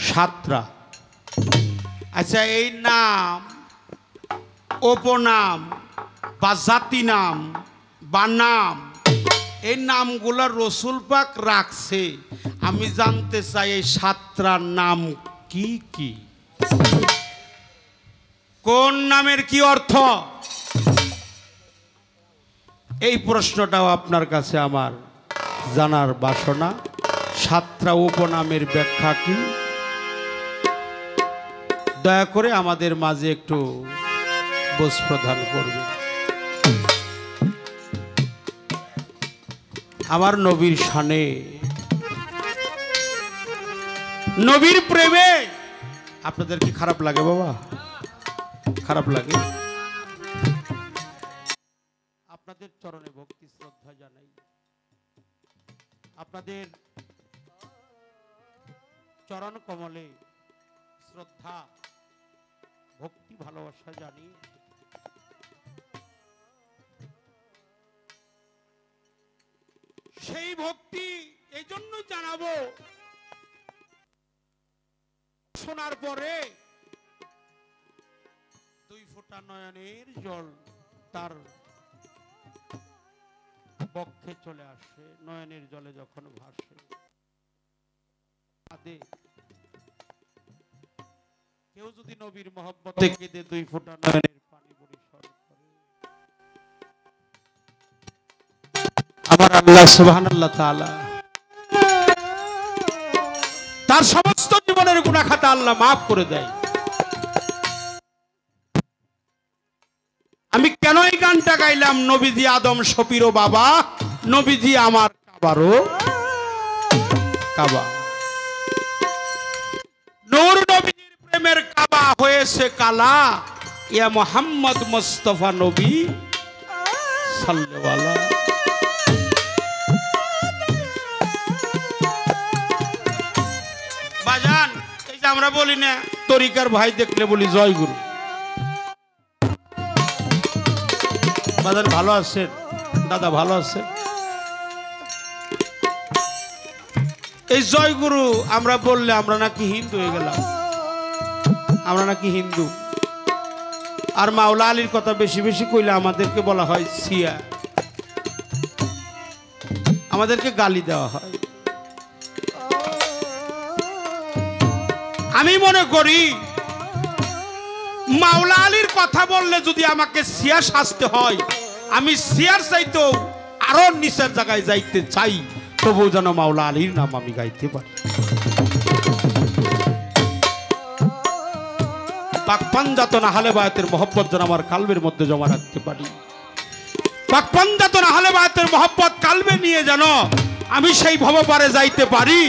7টা। আচ্ছা, এই নাম, উপনাম বা জাতি নাম বা নাম, এই নামগুলো রসুল পাক রাখছে। আমি জানতে চাই এই 7টার নাম কি কি, কোন নামের কি অর্থ? এই প্রশ্নটাও আপনার কাছে আমার জানার বাসনা। 7টা উপনামের ব্যাখ্যা কি? দয়া করে আমাদের মাঝে একটু বোঝ প্রদান করবে। আমার নবীর শানে, নবীর প্রেমে আপনাদের কি খারাপ লাগে বাবা? খারাপ লাগে? আপনাদের চরণে ভক্তি শ্রদ্ধা জানাই, আপনাদের চরণ কমলে শ্রদ্ধা ভক্তি ভালোবাসা জানি। সেই ভক্তি এই জন্য জানাবো, শোনার পরে 2 ফোঁটা নয়নের জল তার বক্ষে চলে আসে। নয়নের জলে যখন ভাসে, কেউ যদি নবীর মহব্বতে কেঁদে 2 ফোঁটা নয়নের পানি পরিশোধ করে, আমার আল্লাহ সুবহানাল্লাহ তাআলা তার সমস্ত জীবনের গুনাহ খাতা আল্লাহ মাফ করে দেয়। আমি কেন এই গানটা গাইলাম? নবীজি আদম শফিরও বাবা, নবীজি আমার কাবারও কাবা। নূর নবীর প্রেমের কাবা হয়েছে কালা, ইয়া মুহাম্মদ মুস্তাফা নবী সাল্লাল্লাহু আলাইহি। বাজান, এই যে আমরা বলি না, তরিকার ভাই দেখলে বলি জয় গুরু। বাজান ভালো আছেন? দাদা ভালো আছেন? এই জয় গুরু আমরা বললে আমরা নাকি হিন্দু হয়ে গেলাম, আমরা নাকি হিন্দু। আর মাওলা আলীর কথা বেশি বেশি কইলে আমাদেরকে বলা হয় সিয়া, আমাদেরকে গালি দেওয়া হয়। আমি মনে করি মাওলা আলীর কথা বললে যদি আমাকে সিয়া সাজতে হয়, আমি সিয়ার চাইতেও আরো নিচের জায়গায় যাইতে চাই, তবু যেন মাওলা আলীর নাম আমি গাইতে পারি। পাক পাঞ্জাতন আহলে বায়াতের মহব্বত যেন আমার কালবের মধ্যে জমা রাখতে পারি। পাক পাঞ্জাতন আহলে বায়াতের মহব্বত কালবে নিয়ে যেন আমি সেই ভবপারে যাইতে পারি,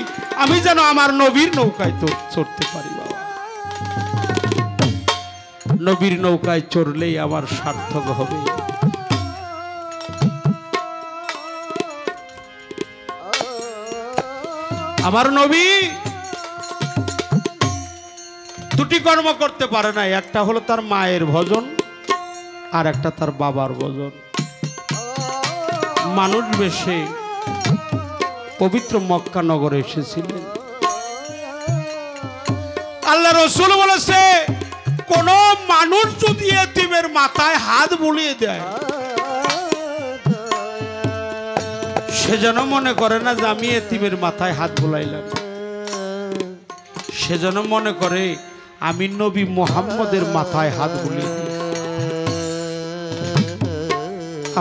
আমি যেন আমার নবীর নৌকায় তো চড়তে পারি বাবা। নবীর নৌকায় চড়লেই আমার সার্থক হবে। আমার নবী দুটি কর্ম করতে পারে না, একটা হলো তার মায়ের ভজন আর একটা তার বাবার ভজন। মানুষ বেশে পবিত্র মক্কা নগরে এসেছিলেন। আল্লাহ রাসূল বলেছে, কোন মানুষ যদি এতিমের মাথায় হাত বুলিয়ে দেয়, সে যেন মনে করে না যে আমি এতিমের মাথায় হাত বুলাইলাম, সে যেন মনে করে আমি নবী মুহাম্মদের মাথায় হাত বুলিয়ে দিই।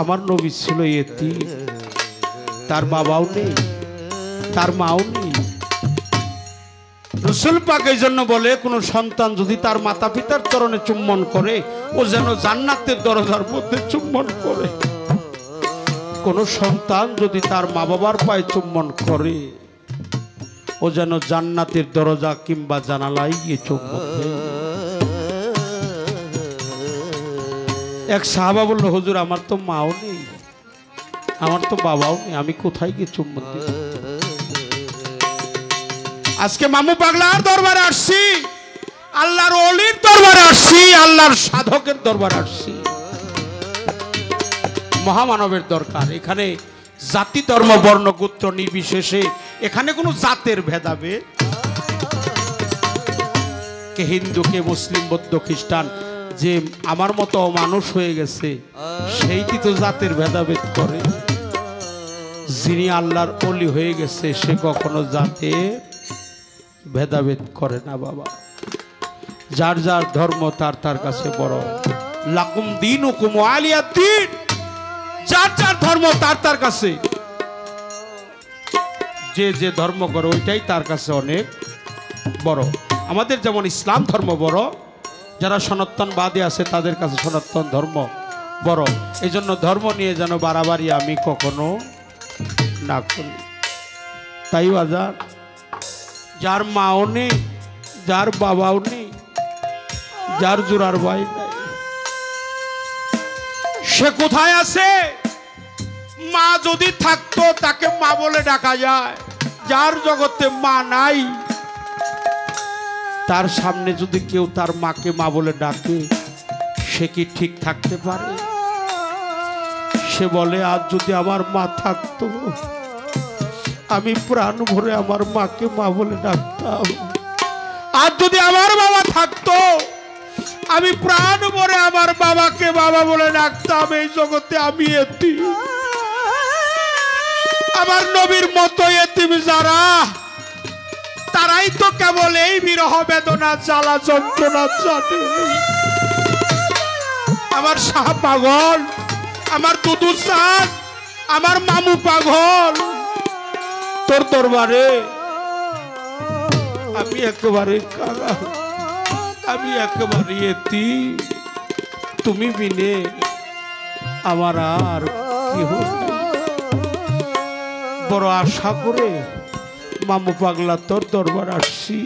আমার নবী ছিল এতিম, তার বাবাও নেই, তার মাও নেই। রাসূল পাক এই জন্য বলে, কোন সন্তান যদি তার মাতা পিতার চরণে চুম্বন করে, ও যেন জান্নাতের দরজার মধ্যে চুম্বন করে। কোন সন্তান যদি তার মা বাবার পায়ে চুম্বন করে, ও যেন জান্নাতের দরজা কিংবা জানালায় গিয়ে চুম্বন দেয়। এক সাহাবা বলল, হুজুর আমার তো মাও নেই, আমার তো বাবাও নেই, আমি কোথায় গিয়ে চুম্বন দিব? আজকে মামু পাগলার দরবারে আসছি, আল্লাহর ওলির দরবারে আসছি, আল্লাহর সাধকের দরবারে আসছি। মহামানবের দরকার। এখানে জাতি ধর্ম বর্ণ গোত্র নির্বিশেষে এখানে কোনো জাতের ভেদাভেদ, কে হিন্দু কে মুসলিম বৌদ্ধ খ্রিস্টান, যে আমার মতো মানুষ হয়ে গেছে সেইটি তো জাতের ভেদাভেদ করে। যিনি আল্লাহর ওলি হয়ে গেছে সে কখনো জাতের ভেদাভেদ করে না বাবা। যার যার ধর্ম তার তার কাছে বড়। লাকুম দীনুকুম ওয়ালিয়া দ্বীন, যার যার ধর্ম তার তার কাছে, যে যে ধর্ম করে ওইটাই তার কাছে অনেক বড়। আমাদের যেমন ইসলাম ধর্ম বড়, যারা সনাতনবাদী আছে তাদের কাছে সনাতন ধর্ম বড়। এই জন্য ধর্ম নিয়ে যেন বাড়াবাড়ি আমি কখনো না করি। তাই বাজার, যার মাও নেই, যার বাবাও নেই, যার জোড়ার ভাই নাই, সে কোথায় আছে? মা যদি থাকতো তাকে মা বলে ডাকা যায়। যার জগতে মা নাই, তার সামনে যদি কেউ তার মাকে মা বলে ডাকে, সে কি ঠিক থাকতে পারে? সে বলে, আজ যদি আমার মা থাকতো, আমি প্রাণ ভরে আমার মাকে মা বলে ডাকতাম। আজ যদি আমার বাবা থাকতো, আমি প্রাণ ভরে আমার বাবাকে বাবা বলে ডাকতাম। এই জগতে আমি এতিম, আমার নবীর মতো এতিম যারা, তারাই তো কেবল এই বিরহ বেদনা জ্বালা যন্ত্রণা জানে। আমার শাহ পাগল, আমার দুদু চাঁদ, আমার মামু পাগল, তোর দরবারে আমি একেবারে কারা, আমি একেবারে এতিম। তুমি বিনে আমার আর কেহ নেই। বড় আশা করে মামু পাগলা তোর দরবার আসছি,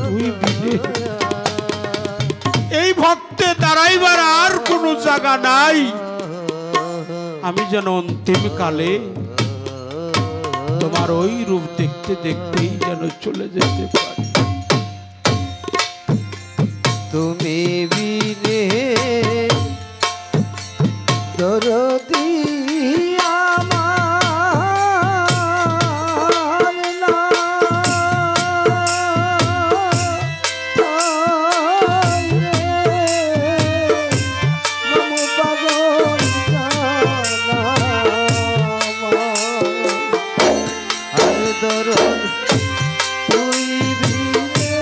তুই বিনে এই ভক্তে দাঁড়াইবার আর কোনো জায়গা নাই। আমি যেন অন্তিম কালে তোমার ওই রূপ দেখতে দেখতেই যেন চলে যেতে পারি। তুমি বিনে দরদি আমার না, মামু পাগল জানা আর দরদ তুই বিনে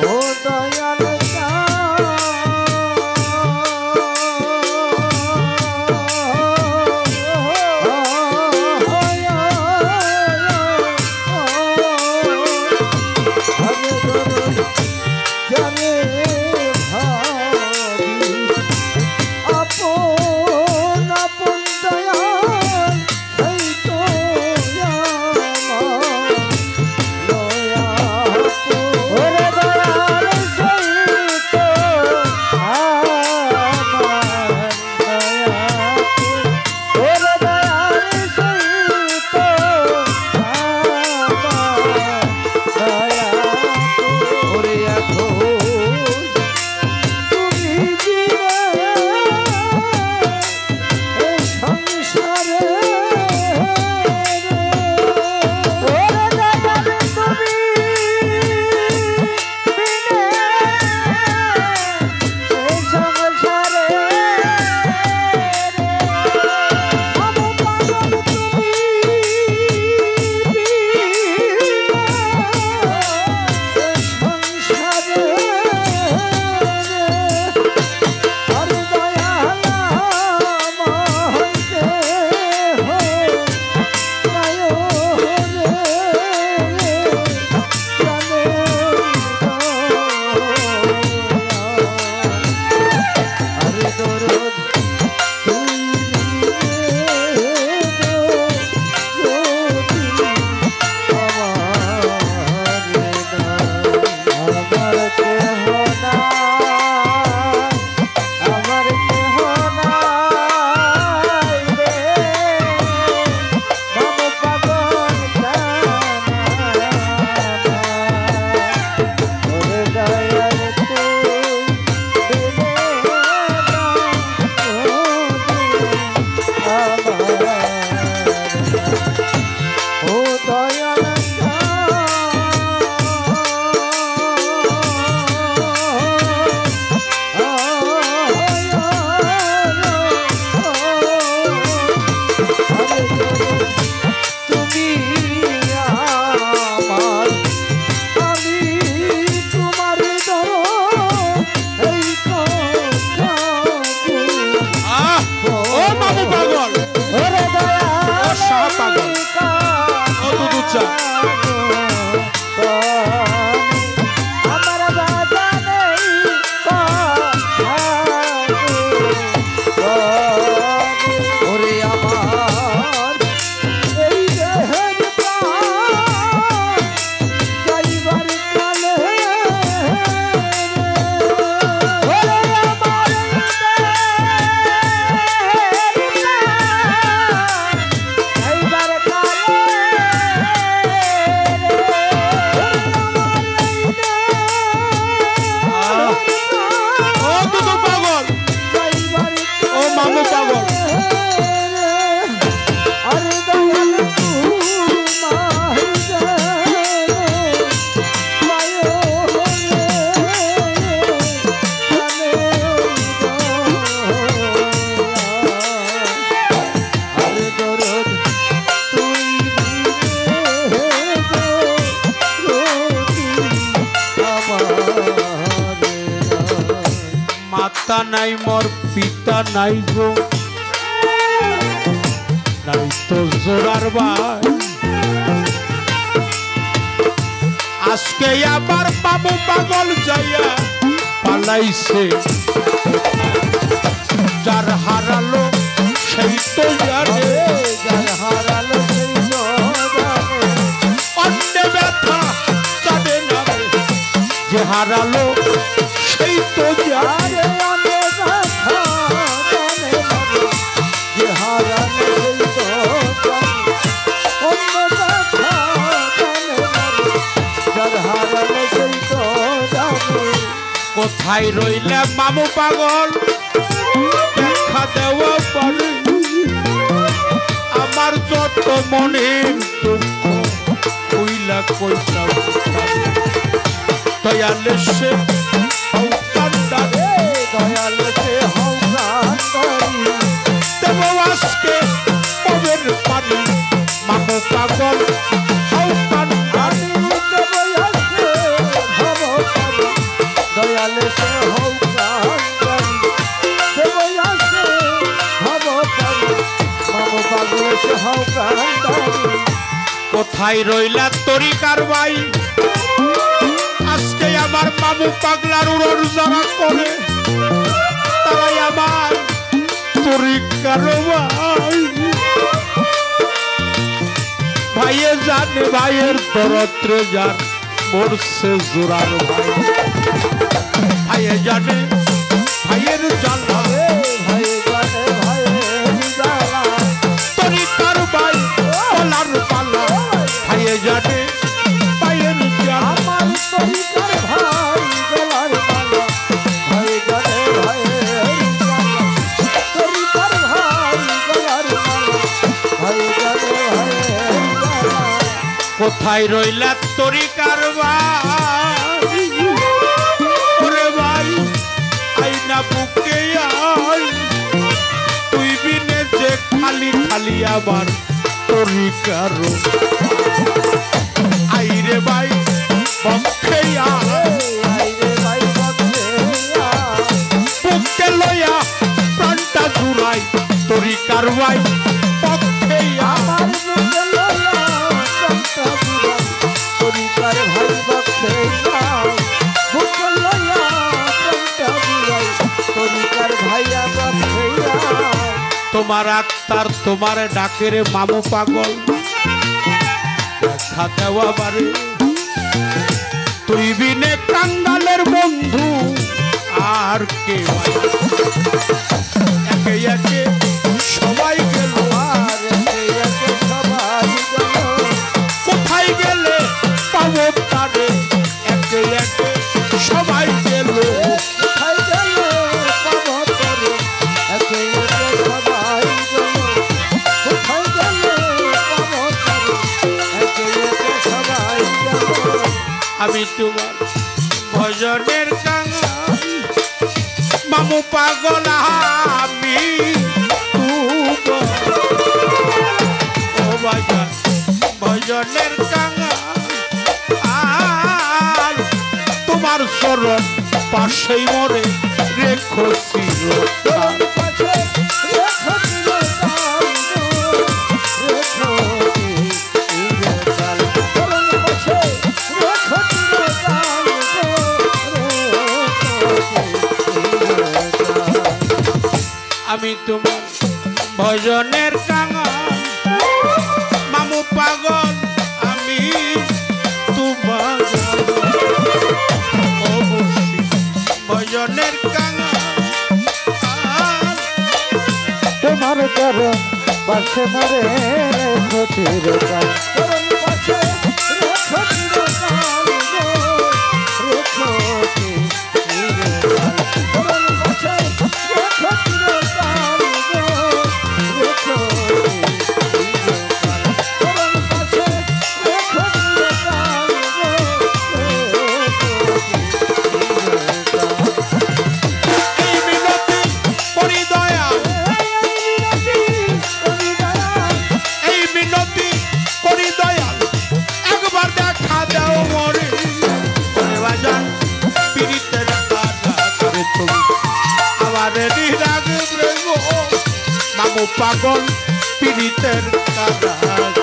ও দয়াল মাতা নাই মোর পিতা নাই গো নাই তো জোড়ার ভাই আজকে আবার বাবু পাগল যাইয়া পালাইছে যার হারালো সেই তো জানে যার হারালো সেই তো জানে অন্য ব্যথা জানে না যে হারালো সেই তো জানে কোথায় রইলে মামু পাগল দেখা দেওয়া পারে আমার যত মনের দুঃখ কইলা কইতা দয়ালে সে দয়ালে সে হৌকান্দারি দেব আজকে পবের পানি মামু পাগল হৌকান্দারি কোথায় রইলা তরিকার ভাই আজকে আমার মামু পাগলার উড়ন যারা করে তারাই আমার তরিকার ভাই ভাইয়ে জানে ভাইয়ের দরত্রে যান মরছে জোরার ভাই ভাইয়ে জানে ভাইয়ের জ্বালা ভাই জানে ভাইয়ের জ্বালা তরিকার ভাই পালার পালা ভাইয়ে জানে ভাইয়ের জ্বালা আমার তরিকার ভাই গলার মালা ভাই জানে ভাইয়ের জ্বালা তরিকার ভাই গলার মালা ভাই জানে ভাইয়ের জ্বালা কোথায় রইলা তরিকার ভাই ওরে ভাই আইনা বুকে আয় তুই বিনে যে খালি খালি আবার তরিকার আইরে ভাই পক্ষে আয় আইরে ভাই বকরিয়া বুকে লইয়া প্রাণটা জুড়াই তরিকার ভাই পক্ষে আমার বুকে লইয়া প্রাণটা জুড়াই তরিকার ভাই বকরিয়া বুকে লইয়া প্রাণটা জুড়াই তরিকার ভাইয়া বকরিয়া তোমার আক্তার তোমার ডাকেরে মামু পাগল দেখা দেওয়া বারে তুই বিনে কাঙ্গালের বন্ধু আর কে একে একে সবাই গেল আর একে সবাই গেল কোথায় গেলে পাবো তারে একে একে সবাই গেল কোথায় গেলে পাবো তোরে একে একে সবাই গেল কোথায় গেলে পাবো তোরে একে একে সবাই গেল আমি তোমার ভজনের কাঙ্গাল মামু পাগল আমি ও বাজার ভজনের কাঙ্গাল আর তোমার চরণ পাশেই মরে রেখো চিরকাল পাশে রেখো চিরকাল রেখো চিরকাল চরণ পাশে রেখো চিরকাল আমি তোমার ভজনের কাঙ্গাল মামু পাগল আমি তোমার অবশ্যই ভজনের কাঙ্গাল তোমার চরণ পাশে মরে রেখো চিরকাল চরণ পাশে রেখো চিরকাল রেখো চিরকাল চরণ পাশে রেখো চিরকাল রেখো চিরকাল চরণ পাশে রেখো চিরকাল এই মিনতি করি দয়া এই মিনতি করি দয়াল একবার দেখা দাও মরে ওরে বাজান পীড়িতের কাটা করে তুমি আমার নিরাগ প্রেম মামু পাগল পীড়িতের কাটা আমার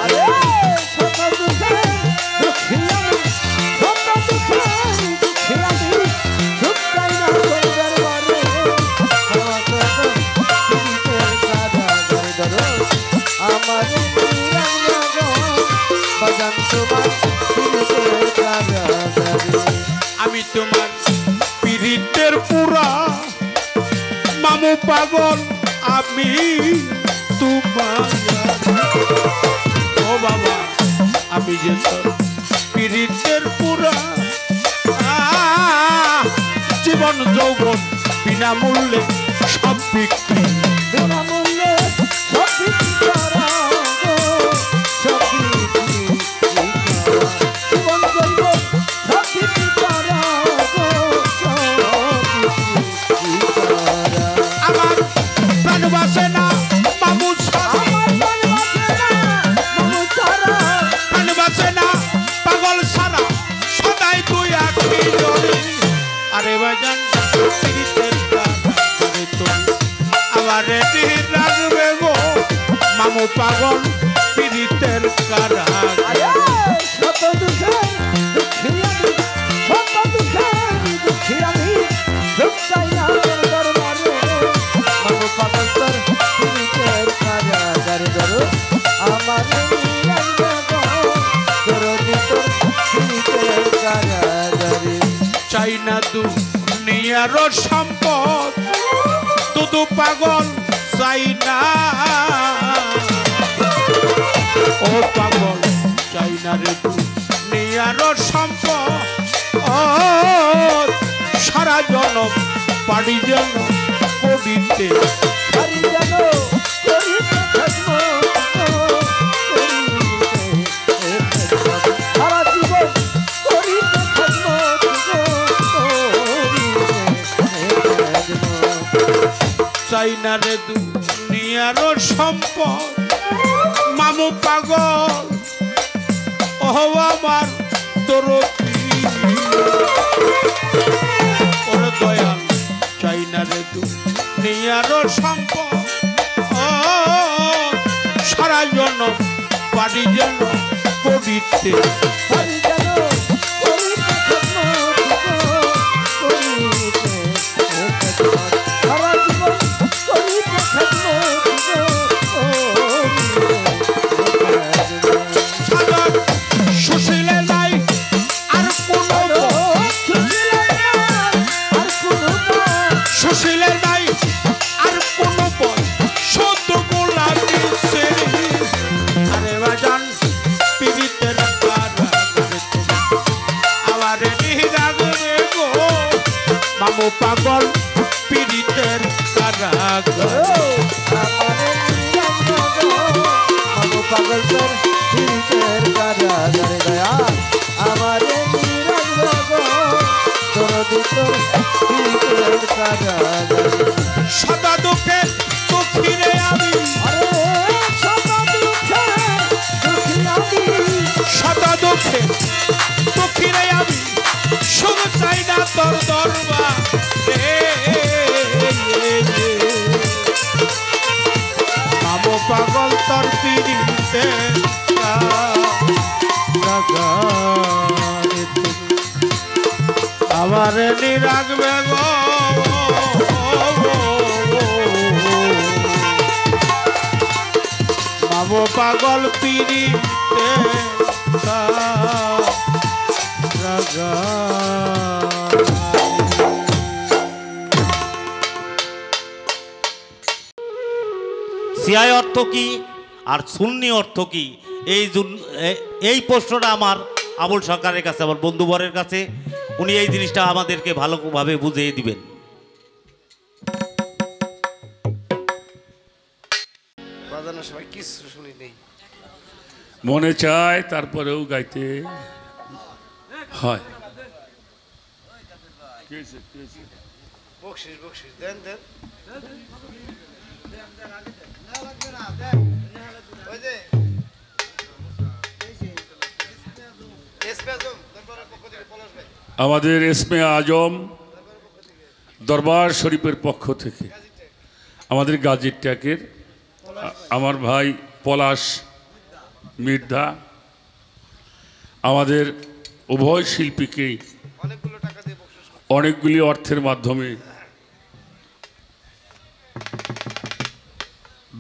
বাজান তোমার আমি তোমার পীড়িতের পুরা মামু পাগল আমি তোমার ও বাবা আমি যে তোর পীড়িতের পুরা জীবন যৌবন বিনামূল্যে সব বিক্রি বিনামূল্যে সব কিছু করা গো, সব কিছু করা। জীবন জৈব সব কিছু করা গো, সব কিছু করা। আমার প্রাণ বাসে না মামু ছাড়া আমার প্রাণ বাঁচে না, মামু ছাড়া। প্রাণ বাসে না পাগল সারা সদাই তুই আখি জলে আরে বাজান পীড়িতের কাটা করে তুমি আমার রাখবে গো মামু পাগল পীড়িতের কারাগার আরে শত দুঃখে দুঃখী আমি শত দুঃখে দুঃখী আমি সুখ চাই না দরবারে মাগো পাগল তোর পীড়িতের কারাগারে ধরো আমার দরদি তোর পীড়িতের কারাগারে চাই না দুনিয়ার সম্পদ দুদু পাগল চাই না ও পাগল চাই না রে দুনিয়ার সম্পদ সারা জনম পাড়ি যেন করিতে হরি যেন করিতে থাকবো সারা জীবন করিতে থাকবো চাই না রে দুনিয়ার সম্পদ মামু পাগল ও আমার তোর ওর দয়াল চাই না রে দুনিয়ার সম্পদ সারা জনম পাড়ি যেন করিতে হরি যেন করিতে থাকবো সারা জীবন করিতে থাকবো সাধক সুশীলে নাই আর কোনো সুশীলে নাই আর কোনো পথ সদ্য গোলাপি সেরি আরে বাজান পীড়িতের কারাগারে তুমি আমারে নিরাগরে গো মামু পাগল পীড়িতের কারাগারে পাগল তোর পীড়িতের কারাগারে দয়া আমারে নিরাগ তোর তোর পীড়িতের কারাগারে সদা দুঃখে দুঃখীরে আমি আরে সদা দুঃখে দুঃখী আমি সদা দুঃখে দুঃখীরে আমি সুখ চাই না তোর দরবার মামু পাগল তোর পীড়িতে আমার নিরাগবে গো মামু পাগল পীড়িতে সিয়াই অর্থ কি আর সুন্নি অর্থ কি এই প্রশ্নটা আমার আবুল সরকারের কাছে, আমার বন্ধুবরের কাছে, উনি এই জিনিসটা আমাদেরকে ভালোভাবে বুঝিয়ে দিবেন। বাজানোর সময় কিছু শুনি নেই। মনে চায় তারপরেও গাইতে হয়। বকশিস বকশিস দেন দেন। ওই যে এসপেজম দরবারের পক্ষ থেকে পলাশ ভাই। আমাদের এসমে আজম দরবার শরীফের পক্ষ থেকে আমাদের গাজীর ট্যাকের আমার ভাই পলাশ মির্ধা আমাদের উভয় শিল্পীকেই অনেকগুলো টাকা দিয়ে বকশিস অনেকগুলি অর্থের মাধ্যমে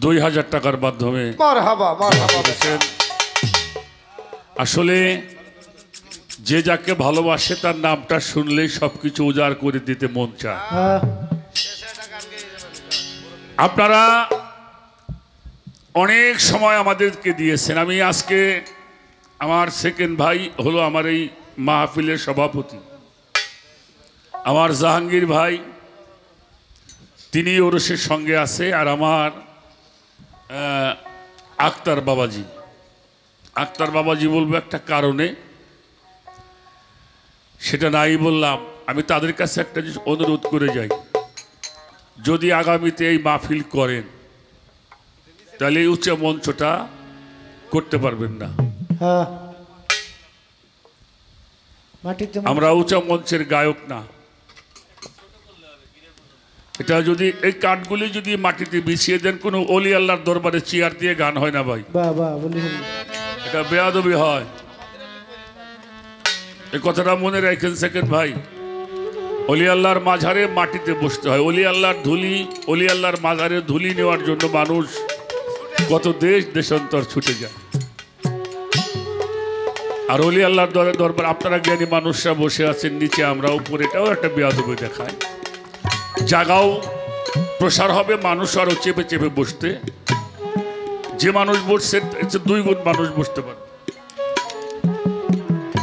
2000 টাকার মাধ্যমে মারহাবা মারহাবা করেছেন। আসলে যে যাকে ভালোবাসে তার নামটা শুনলেই সবকিছু উজাড় করে দিতে মন চায়। আপনারা অনেক সময় আমাদেরকে দিয়েছেন। আমি আজকে আমার সেকেন্ড ভাই হলো আমার এই মাহফিলের সভাপতি, আমার জাহাঙ্গীর ভাই, তিনি ওরসের সঙ্গে আছে, আর আমার আক্তার বাবাজি বলবো একটা কারণে, সেটা নাই বললাম। আমি তাদের কাছে একটা জিনিস অনুরোধ করে যাই, যদি আগামীতে এই মাহফিল করেন তাহলে এই উচ্চ মঞ্চটা করতে পারবেন না। আমরা উচ্চ মঞ্চের গায়ক না, এটা যদি এই কাঠগুলি যদি মাটিতে বিছিয়ে দেন, কোনো অলি আল্লাহর দরবারে চেয়ার দিয়ে গান হয় না ভাই, বাবা বলি এটা বেয়াদবি হয়। এই কথাটা মনে রাখেন সেকেন্ড ভাই। অলি আল্লাহর মাঝারে মাটিতে বসতে হয়। অলি আল্লাহর ধুলি, অলি আল্লাহর মাঝারে ধুলি নেওয়ার জন্য মানুষ কত দেশ দেশান্তর ছুটে যায়। আর অলি আল্লাহর দরবার আপনারা জ্ঞানী মানুষরা বসে আছেন নিচে, আমরা উপরে, এটাও একটা বেয়াদবি দেখায়। জায়গাও প্রসার হবে, মানুষ আরো চেপে চেপে বসতে, যে মানুষ বসছে 2 গুণ মানুষ বসতে পারে।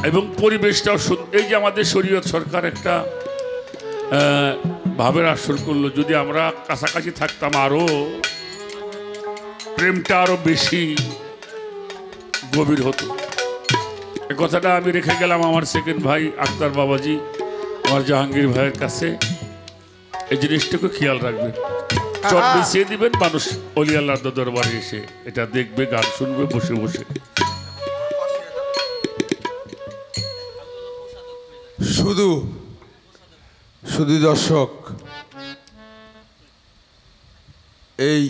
এবং পরিবেশটাও এই যে আমাদের শরীয়ত সরকার একটা ভাবের আসর করলো, যদি আমরা কাছাকাছি থাকতাম আরো প্রেমটা আরো বেশি গভীর হতো। এ কথাটা আমি রেখে গেলাম আমার সেকেন্ড ভাই আক্তার বাবাজি, আমার জাহাঙ্গীর ভাইয়ের কাছে। এই জিনিসটাকে খেয়াল রাখবেন, চট বিছিয়ে দিবেন, মানুষ অলি আল্লাহর দরবারে এসে এটা দেখবে, গান শুনবে বসে বসে। শুধু শুধু দর্শক, এই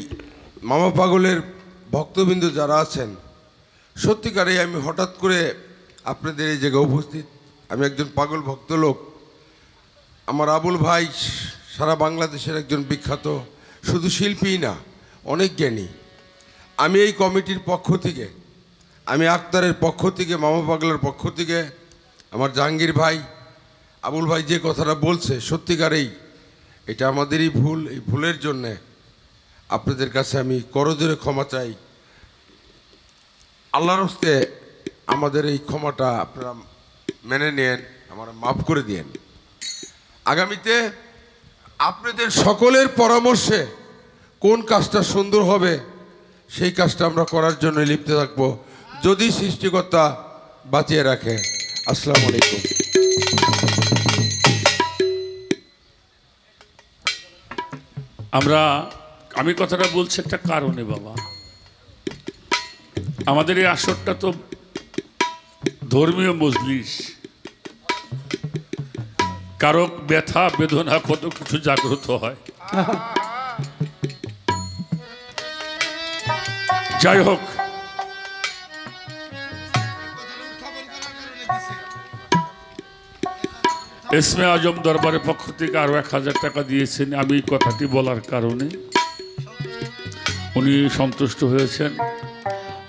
মামা পাগলের ভক্তবৃন্দ যারা আছেন, সত্যিকারে আমি হঠাৎ করে আপনাদের এই জায়গায় উপস্থিত। আমি একজন পাগল ভক্ত লোক। আমার আবুল ভাই সারা বাংলাদেশের একজন বিখ্যাত শুধু শিল্পী না, অনেক জ্ঞানী। আমি এই কমিটির পক্ষ থেকে, আমি আক্তারের পক্ষ থেকে, মামা পাগলের পক্ষ থেকে, আমার জাহাঙ্গীর ভাই, আবুল ভাই যে কথাটা বলছে সত্যিকারেই এটা আমাদেরই ভুল। এই ভুলের জন্যে আপনাদের কাছে আমি করজোরে ক্ষমা চাই। আল্লাহর হস্তে আমাদের এই ক্ষমাটা আপনারা মেনে নেন, আমার মাফ করে দিয়েন। আগামীতে আপনাদের সকলের পরামর্শে কোন কাজটা সুন্দর হবে সেই কাজটা আমরা করার জন্য লিপ্ত থাকবো, যদি সৃষ্টিকর্তা বাঁচিয়ে রাখে। আসসালামু আলাইকুম। আমি কথাটা বলছি একটা কারণে বাবা, আমাদের এই আসরটা তো ধর্মীয় মজলিস, কারো ব্যথা বেদনা কত কিছু জাগ্রত হয়। যাই হোক, এসমে আজম দরবারের পক্ষ থেকে আরো 1000 টাকা দিয়েছেন। আমি এই কথাটি বলার কারণে উনি সন্তুষ্ট হয়েছেন।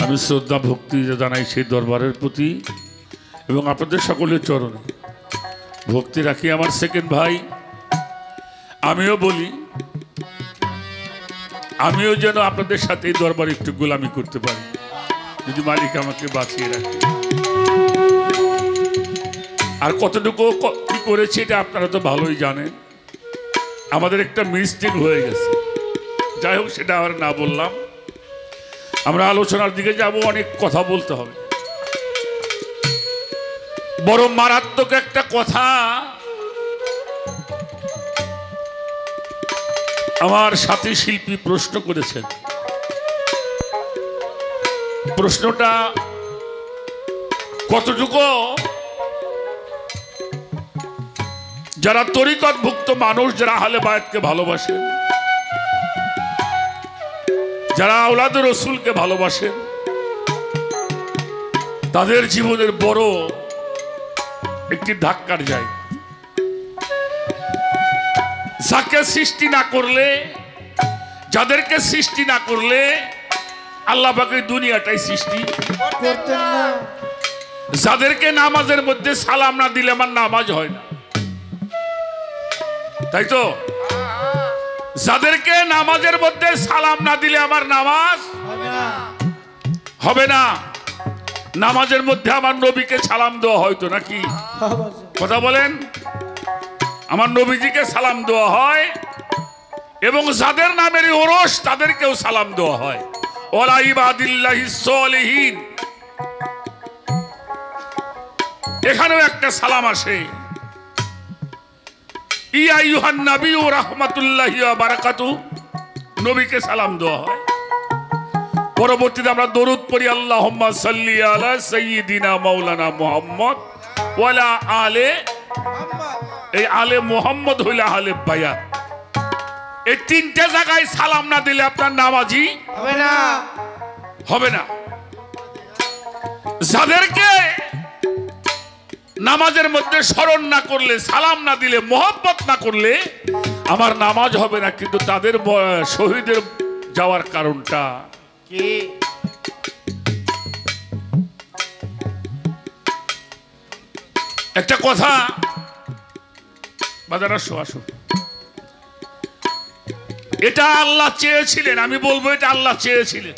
আমি শ্রদ্ধা ভক্তি জানাই সেই দরবারের প্রতি এবং আপনাদের সকলের চরণে ভক্তি রাখি। আমার সেকেন্ড ভাই, আমিও বলি, আমিও যেন আপনাদের সাথে এই দরবারে একটু গোলামি করতে পারি, যদি মালিক আমাকে বাঁচিয়ে রাখে। আর কতটুকু কি করেছি এটা আপনারা তো ভালোই জানেন। আমাদের একটা মিস্টেক হয়ে গেছে, যাই হোক সেটা আর না বললাম। আমরা আলোচনার দিকে যাব, অনেক কথা বলতে হবে। বড় মারাত্মক একটা কথা আমার সাথী শিল্পী প্রশ্ন করেছেন। প্রশ্নটা কতটুকু যারা তরিকতভুক্ত মানুষ, যারা আহলে বায়াতকে ভালোবাসেন, যারা আওলাদে রসুলকে ভালোবাসেন, তাদের জীবনের বড় একটি ধাক্কার জায়গা। যাকে সৃষ্টি না করলে, যাদেরকে সৃষ্টি না করলে আল্লাহ পাক এই দুনিয়াটাই সৃষ্টি করতেন না। যাদেরকে নামাজের মধ্যে সালাম না দিলে আমার নামাজ হয় না, তাই তো? যাদেরকে নামাজের মধ্যে সালাম না দিলে আমার নামাজ হবে না। নামাজের মধ্যে আমার নবীকে সালাম দেওয়া হয়তো নাকি? কথা বলেন। আমার নবীজিকে সালাম দেওয়া হয় এবং যাদের নামের ওরস তাদেরকেও সালাম দেওয়া হয়। ওয়ালা ইবাদিল্লাহিস সলিহিন, এখানেও একটা সালাম আসে। ইয়া আইয়ুহান নবী রাহমাতুল্লাহি ওয়া বারাকাতুহু, নবীকে সালাম দেওয়া হয়। পরবর্তীতে আমরা দরুদ পড়ি, আল্লাহুম্মা সাল্লি আলা সাইয়্যিদিনা মাওলানা মুহাম্মদ ওয়ালা আলে, এই আলে মুহাম্মদ হইল আহলে বায়াত। এই তিনটে জায়গায় সালাম না দিলে আপনার নামাজি হবে না। হবে না। যাদেরকে নামাজের মধ্যে স্মরণ না করলে, সালাম না দিলে, মোহাব্বত না করলে আমার নামাজ হবে না। কিন্তু তাদের শহীদের যাওয়ার কারণটা কি? একটা কথা বাজার, আসো আসো, এটা আল্লাহ চেয়েছিলেন। আমি বলবো এটা আল্লাহ চেয়েছিলেন।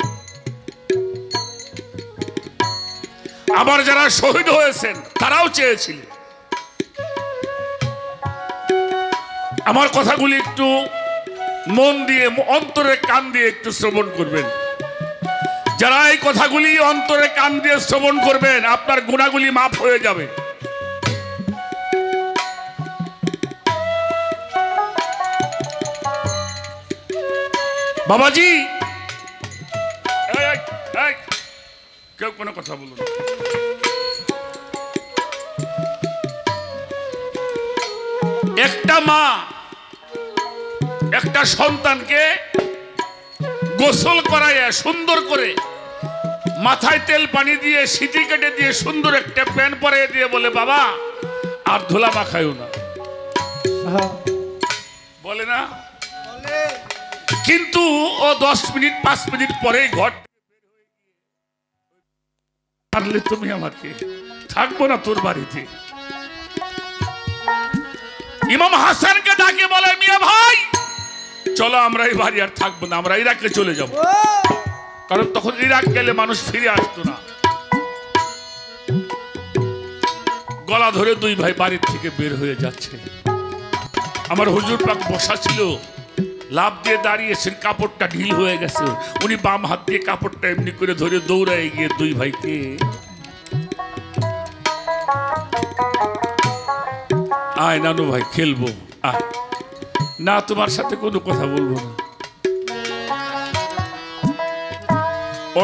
আবার যারা শহীদ হয়েছেন তারাও চেয়েছিলেন। আমার কথাগুলি একটু মন দিয়ে, অন্তরে কান দিয়ে একটু শ্রবণ করবেন। যারা এই কথাগুলি অন্তরে কান দিয়ে শ্রবণ করবেন, আপনার গুনাহগুলি মাফ হয়ে যাবে। বাবাজি, কেউ কোনো কথা বলুন। একটা মা একটা সন্তানকে গোসল করাইয়া সুন্দর করে মাথায় তেল পানি দিয়ে, সিটি কেটে দিয়ে, সুন্দর একটা প্যান্ট পরাইয়া দিয়ে বলে, বাবা আর ধুলা মাখাইও না, বলে না? কিন্তু ও 10 মিনিট 5 মিনিট পরে ঘর পারলে তুমি আমাকে থাকবো না তোর বাড়িতে। ইমাম হাসানকে ডাকে বলে, মিয়া ভাই চলো আমরা এই বাড়ি আর থাকবো না, আমরা ইরাকে চলে যাব। কারণ তখন ইরাক গেলে মানুষ ফিরে আসতো না। গলা ধরে দুই ভাই বাড়ির থেকে বের হয়ে যাচ্ছে। আমার হুজুর পাক বসা ছিল, লাভ দিয়ে দাঁড়িয়েছেন, কাপড়টা ঢিল হয়ে গেছে। উনি বাম হাত দিয়ে কাপড়টা এমনি করে ধরে দৌড়ায় গিয়ে দুই ভাইকে, আয় নানু ভাই খেলবো, আয় না, তোমার সাথে কোনো কথা বলবো না।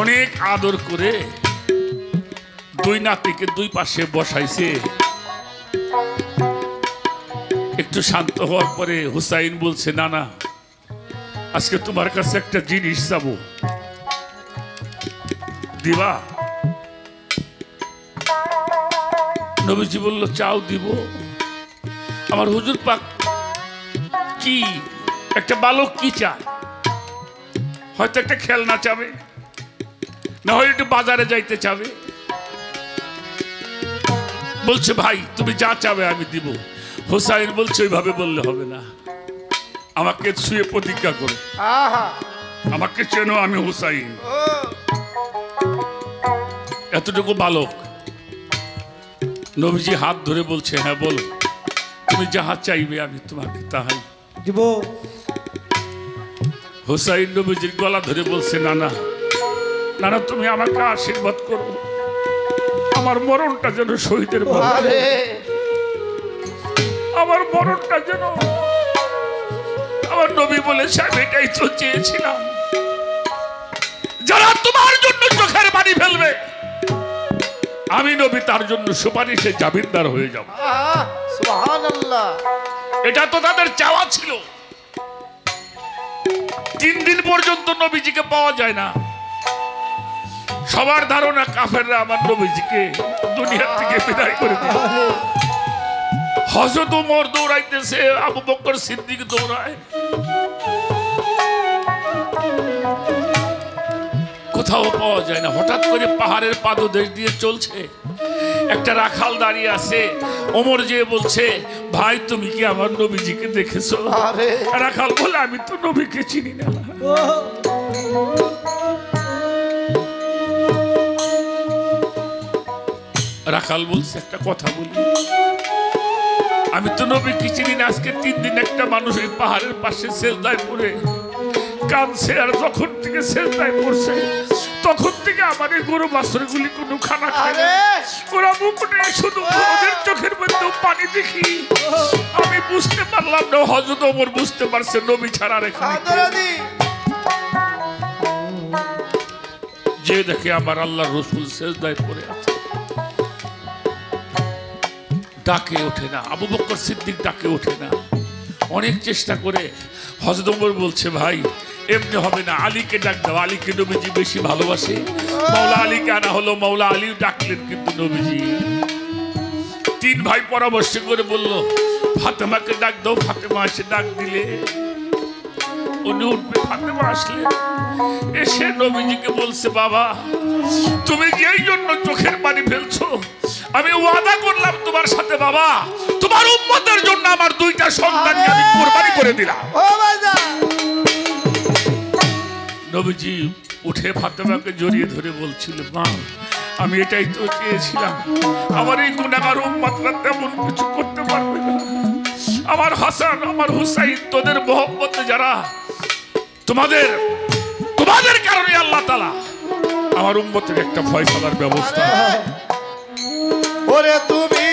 অনেক আদর করে দুই নাতিকে দুই পাশে বসাইছে। একটু শান্ত হওয়ার পরে হুসাইন বলছে, না না, আজকে তোমার কাছে একটা জিনিস চাবো, দিবা? নবীজি বলল, চাও দিব। আমার হুজুর পাক কি একটা বালক কি চায়? হয়তো একটা খেলনা চাবে, না হয় একটু বাজারে যাইতে চাবে। বলছে, ভাই তুমি যা চাবে আমি দিব। হুসাইন বলছে, ওইভাবে বললে হবে না, আমাকে ছুঁয়ে প্রতিজ্ঞা করো, আমাকে চেনো, আমি হুসাইন। এতটুকু বালক। নবীজি হাত ধরে বলছে, হ্যাঁ বলো, তুমি যাহা চাইবে আমি তোমাকে তাহাই দিব। হুসাইন নবীজির গলা ধরে বলছে, না না না না, তুমি আমাকে আশীর্বাদ করো, আমার মরণটা যেন শহীদের মরণ, আমার মরণটা যেন। আমার নবী বলেছে, আমি এটাই তো চেয়েছিলাম। যারা তোমার জন্য চোখের পানি ফেলবে, আমি নবী তার জন্য সুপারিশে জামিনদার হয়ে যাব। সুবহানাল্লাহ। এটা তো তাদের চাওয়া ছিল। 3 দিন পর্যন্ত নবীজিকে পাওয়া যায় না। সবার ধারণা কাফেররা আমার নবীজিকে দুনিয়া থেকে বিদায় করে দিল। হযরত ওমর দৌড়াইতেছে, আবু বকর সিদ্দিক দৌড়ায়, কোথাও পাওয়া যায় না। হঠাৎ করে পাহাড়ের পাদদেশ দিয়ে চলছে, একটা রাখাল দাঁড়িয়ে আছে। ওমর যে বলছে, ভাই তুমি কি আমার নবীজিকে দেখেছো? রাখাল বলে, আমি তো নবীকে চিনি না। রাখাল বলছে, একটা কথা বলি, আমি তো নবীকে চিনি না। আজকে 3 দিন একটা মানুষ ওই পাহাড়ের পাশে সেজদায় পড়ে কাঁদছে, আর যখন থেকে সেজদায় পড়ছে তখন থেকে আমার এই গরু বাছুরগুলি কোনো খানা খায় না। ওরা মুখ নেই, শুধু ওদের চোখের মধ্যে পানি দেখি। আমি বুঝতে পারলাম না, হযরত ওমর বুঝতে পারছে নবী ছাড়া রেখা যে দেখে আমার আল্লাহর রাসূল সেজদায় পড়ে আছে, ডাকে ওঠে না। আবু বকর সিদ্দিক ডাকে ওঠে না। অনেক চেষ্টা করে হযরত ওমর বলছে ভাই এমনি হবে না, আলীকে ডাক দাও, আলীকে নবীজি বেশি ভালোবাসে। মাওলা আলীকে আনা হলো, মাওলা আলী ডাকলেন কিন্তু নবীজি। তিন ভাই পরামর্শ করে বলল ফাতেমাকে ডাক দাও, ফাতেমা এসে ডাক দিলে উনি উঠবে। ফাতেমা আসলে এসে নবীজিকে বলছে বাবা তুমি যে এই জন্য চোখের পানি ফেলছো, আমি ওয়াদা করলাম তোমার সাথে বাবা, তোমার উম্মতের জন্য আমার দুইটা সন্তানকে আমি কুরবানি করে দিলাম। ও বাজান নবীজি উঠে ফাতেমাকে জড়িয়ে ধরে বলছিল মা আমি এটাই তো চেয়েছিলাম, আমার এই গুনাহগার উম্মতরা তেমন কিছু করতে পারবে না। আমার হাসান আমার হুসাইন তোদের মহব্বতে যারা তোমাদের কারণে আল্লাহ তাআলা আমার উম্মতের একটা ফয়সালার ব্যবস্থা। ওরে তুমি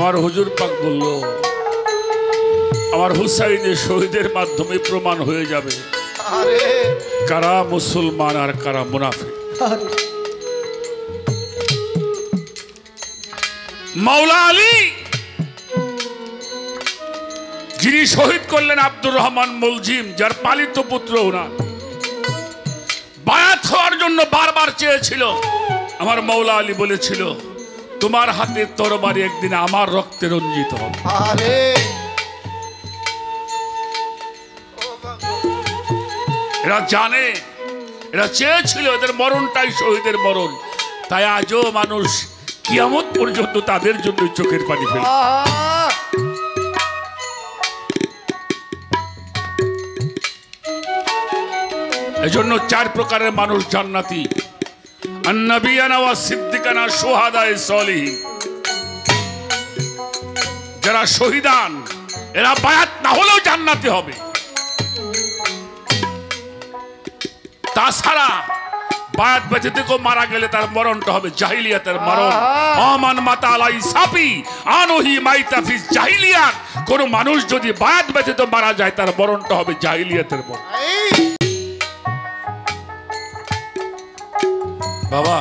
আমার হুজুর পাক বলল আমার হুসাইনের শহীদের মাধ্যমে প্রমাণ হয়ে যাবে আরে কারা মুসলমান আর কারা মুনাফিক। মাওলা আলী যিনি শহীদ করলেন আব্দুর রহমান মুলজিম, যার পালিত পুত্র ওনার, বায়াত হওয়ার জন্য বারবার চেয়েছিল। আমার মাওলা আলী বলেছিল তোমার হাতের তরবারি একদিন আমার রক্তে রঞ্জিত হবে। আরে এরা জানে, এরা চেয়েছিল এদের মরণটাই শহীদের মরণ, তাই আজও মানুষ কিয়ামত পর্যন্ত তাদের জন্য চোখের পানি ফেলে। আহা! এজন্য 4 প্রকারের মানুষ জান্নাতি: আন্নাবিয়ানা ওয়া সিদ্দিকানা শুহাদায়ে সলিহিন। যারা শহীদান এরা বায়াত না হলেও জান্নাতি হবে। তাছাড়া বায়াত ব্যতীত কেউ মারা গেলে তার মরণটা হবে জাহিলিয়াতের মরণ। আমান মাতা আলাই সাপি আনহি মাইতা ফি জাহিলিয়াত। কোন মানুষ যদি বায়াত ব্যতীত মারা যায় তার মরণটা হবে জাহিলিয়াতের মরণ। এই বাবা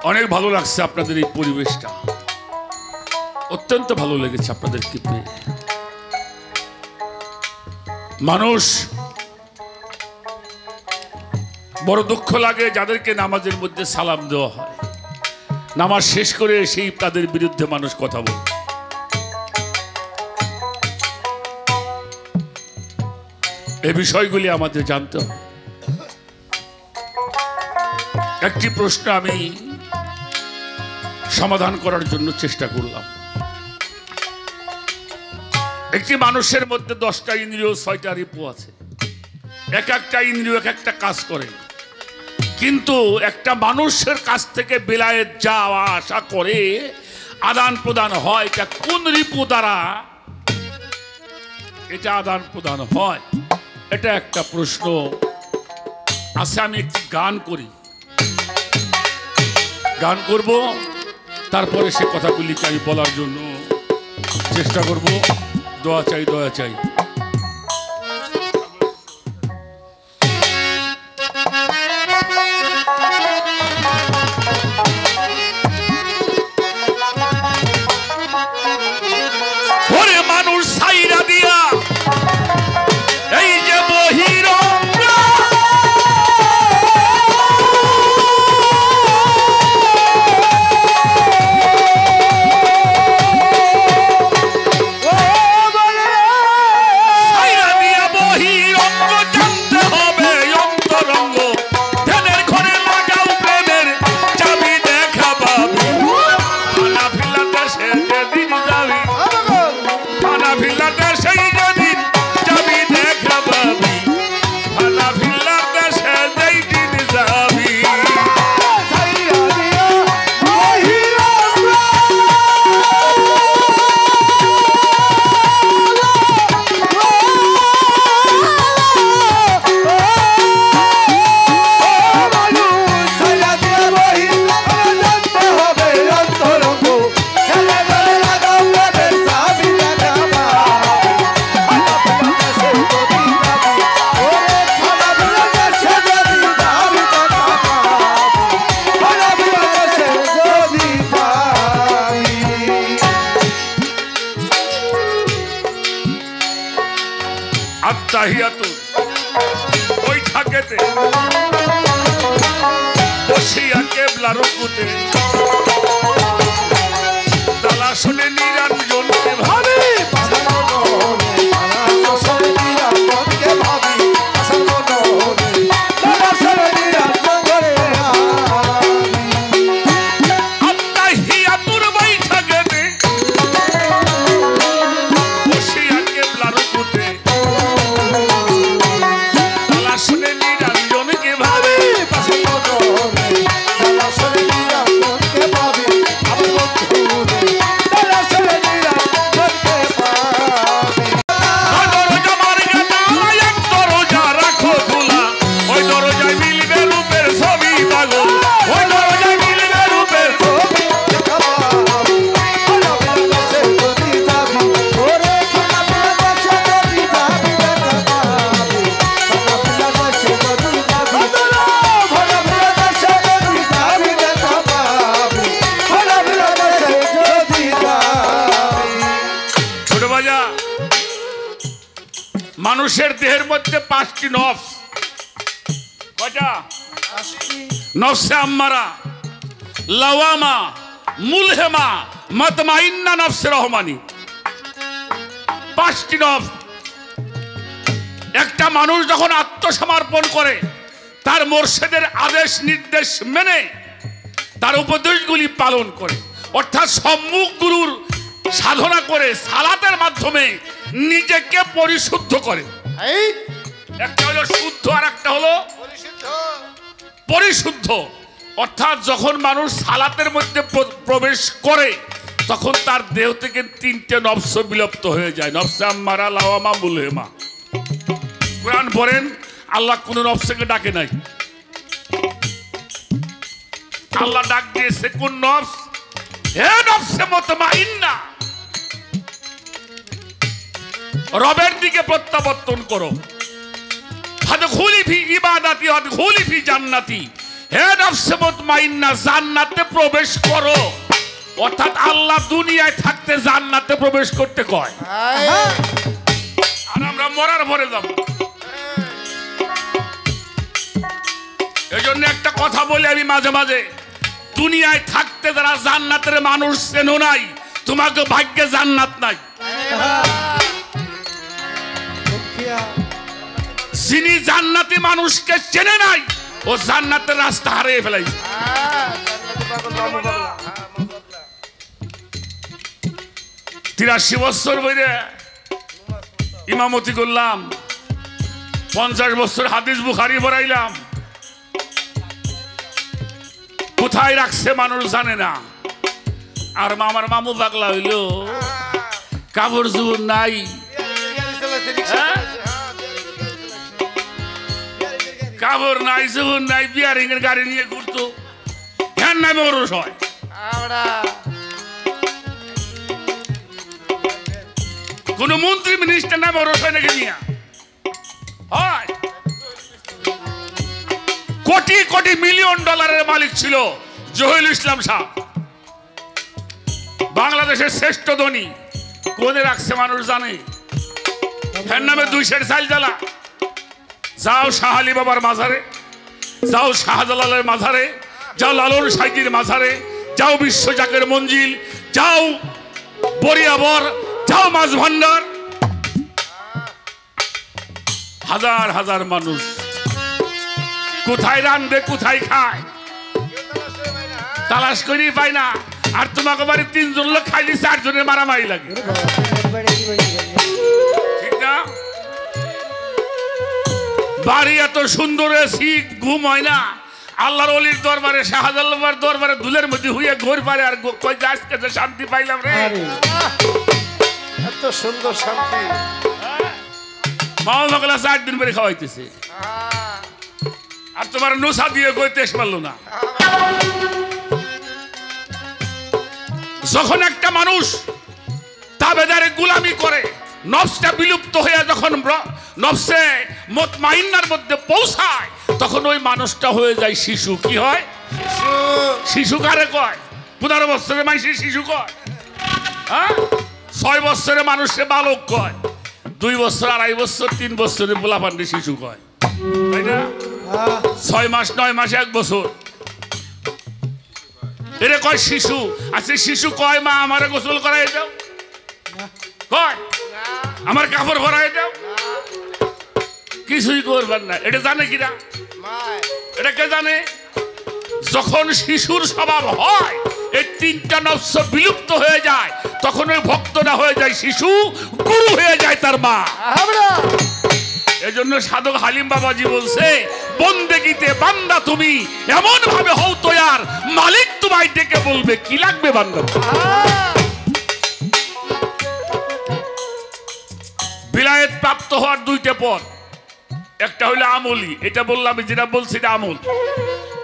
অনেক ভালো লাগছে আপনাদের এই পরিবেশটা, অত্যন্ত ভালো লেগেছে আপনাদেরকে পেয়ে। মানুষ বড় দুঃখ লাগে যাদেরকে নামাজের মধ্যে সালাম দেওয়া হয়, নামাজ শেষ করে সেই তাদের বিরুদ্ধে মানুষ কথা বলে। এই বিষয়গুলি আমাদের জানতে হবে। একটি প্রশ্ন আমি সমাধান করার জন্য চেষ্টা করলাম। একটি মানুষের মধ্যে 10টা ইন্দ্রিয় 6টা রিপু আছে, এক একটা ইন্দ্রিয় এক একটা কাজ করে, কিন্তু একটা মানুষের কাছ থেকে বিলায়েত যাওয়া আসা করে, আদান প্রদান হয়, এটা কোন রিপু দ্বারা এটা আদান প্রদান হয়? এটা একটা প্রশ্ন আছে। আমি একটি গান করি, গান করব, তারপরে সে কথাগুলিকে আমি বলার জন্য চেষ্টা করব। দোয়া চাই, দয়া চাই। ওরে মানুষ সাইরা দিয়া এই যে বহিরঙ্গ, সাইরা দিয়া বহিরঙ্গ জানতে হবে অন্তরঙ্গ। ধ্যানের ঘরে লাগাও প্রেমের চাবি দেখা পাবি। খানা ফিলাতে সে যেদিন যাবি, খানা ফিলাতে সেই যেদিন যাবি দেখা পাবি। খানা ফিলাতে সে যেদিন যাবি। আত্তাহিয়াতু ওই থাকেতে বসিয়া কেবলা রুকুতে তালা শুনে নিরঞ্জনকে ভাবে। আত্তাহিয়াতুর ওই থাকেতে বসিয়া কেবলা রুকুতে তালা শুনে নিরঞ্জনকে ভাবে। ভাবে মানুষের দেহের মধ্যে 5টি নফস। কয়টা? নফসে আম্মারা, লাওয়ামা, মুলহেমা, মুতমাইন্না নফসে রহমানি। 5টি নফস। একটা মানুষ যখন আত্মসমর্পণ করে, তার মোর্শেদের আদেশ নির্দেশ মেনে তার উপদেশগুলি পালন করে, অর্থাৎ সম্মুখ গুরুর সাধনা করে সালাতের মাধ্যমে নিজেকে পরিশুদ্ধ করে। একটা হলো শুদ্ধ আর একটা হলো পরিশুদ্ধ। অর্থাৎ যখন মানুষ সালাতের মধ্যে প্রবেশ করে তখন তার দেহ থেকে 3টে নফস বিলুপ্ত হয়ে যায়। নফসে আম্মারা, লাওয়ামা, মুলহেমা। কোরআন পড়েন, আল্লাহ কোন নফসকে ডাকে নাই। আল্লাহ ডাক দিয়েছে কোন নফস? হে নফসে মুতমাইন্না, রবের দিকে প্রত্যাবর্তন করো। ফাদখুলি ফি ইবাদাতি ওয়াদখুলি ফি জান্নাতি। হে নফসে মুতমাইন্না, জান্নাতে প্রবেশ করো। অর্থাৎ আল্লাহ দুনিয়ায় থাকতে জান্নাতে প্রবেশ করতে কয়, আর আমরা মরার পরে যাব। এজন্য একটা কথা বলি আমি মাঝে মাঝে, দুনিয়ায় থাকতে যারা জান্নাতের মানুষ চেনো নাই, তোমাকে ভাগ্যে জান্নাত নাই। যিনি জান্নাতি মানুষকে চেনে নাই, ও জান্নাতের রাস্তা হারিয়ে ফেলাইছে। 83 বছর বইরে ইমামতি করলাম, 50 বছর হাদিস বুখারী পড়াইলাম। কোথায় রাখছে মানুষ জানে না। আর আমার মামু পাগলা হইল, কাপড় চোপড় নাই, কাপড় নাই, চোপড় নাই, বিয়ারিং এর গাড়ি নিয়ে ঘুরতো। হ্যাঁ নামে ওরস হয়। কোন মন্ত্রী মিনিস্টার নামে ওরস হয় নাকি? নিয়ে হয়। কোটি কোটি মিলিয়ন ডলারের মালিক ছিল জহিরুল ইসলাম সাহ, বাংলাদেশের শ্রেষ্ঠ ধনী। কোনে রাখছে মানুষ জানে? এর নামে 2 সের চাল জ্বালা। যাও শাহ আলী বাবার মাজারে, যাও শাহজালালের মাজারে, যাও লালন সাইজির মাজারে, যাও বিশ্বজাকের মঞ্জিল, যাও বরিয়াবর, যাও মাছ ভান্ডার। হাজার হাজার মানুষ কোথায় রান্ধে, কোথায় খায়, তালাশ করেই পায় না। আর তোমাকে বাড়ি 3 জন লোক খাইলে 4 জনের মারামারি লাগে, ঠিক না? বাড়ি এত সুন্দর এসি, ঘুম হয় না। আল্লাহর ওলির দরবারে, শাহজালালের দরবারে দুলের মধ্যে হুইয়ে ঘোর পারে আর কই আজকে যে শান্তি পাইলাম রে। এত সুন্দর শান্তি। মামা বাগলা 4 দিন পরে খাওয়াইতেছে, আর তোমার নোসা দিয়ে কই তেজ মারলো না। যখন একটা মানুষ তাবেদারে গোলামি করে, নফসটা বিলুপ্ত হয়ে যখন নফসে মুতমাইন্নার মধ্যে পৌঁছায়, তখন ওই মানুষটা হয়ে যায় শিশু। কি হয়? শিশু কারে কয়? 15 বছরের মানুষের শিশু কয়। হ্যাঁ, 6 বছরের মানুষে বালক কয়, 2 বছর, 2.5 বছর, 3 বছরের পোলাপান্ডে শিশু কয়, তাই না? 6 মাস, 9 মাস, 1 বছর, এরে কয় শিশু। আচ্ছা, শিশু কয় মা আমারে গোসল করাই দাও, কয় আমার কাপড় ভরাই দাও, কিছুই করবেন না। এটা জানে কিনা? এটা কে জানে? যখন শিশুর স্বভাব হয়, এই 3টা নফস বিলুপ্ত হয়ে যায়, তখন ওই ভক্তটা হয়ে যায় শিশু, গুরু হয়ে যায় তার মা। এজন্য সাধক হালিম বাবাজি বলছে, বন্দেগিতে বান্দা তুমি এমন ভাবে হও তৈয়ার, মালিক তোমায় ডেকে বলবে কি লাগবে বান্দা। বিলায়েত প্রাপ্ত হওয়ার 2টা পথ। একটা হলো আমলি, এটা বললাম, যেটা বলছি এটা আমল।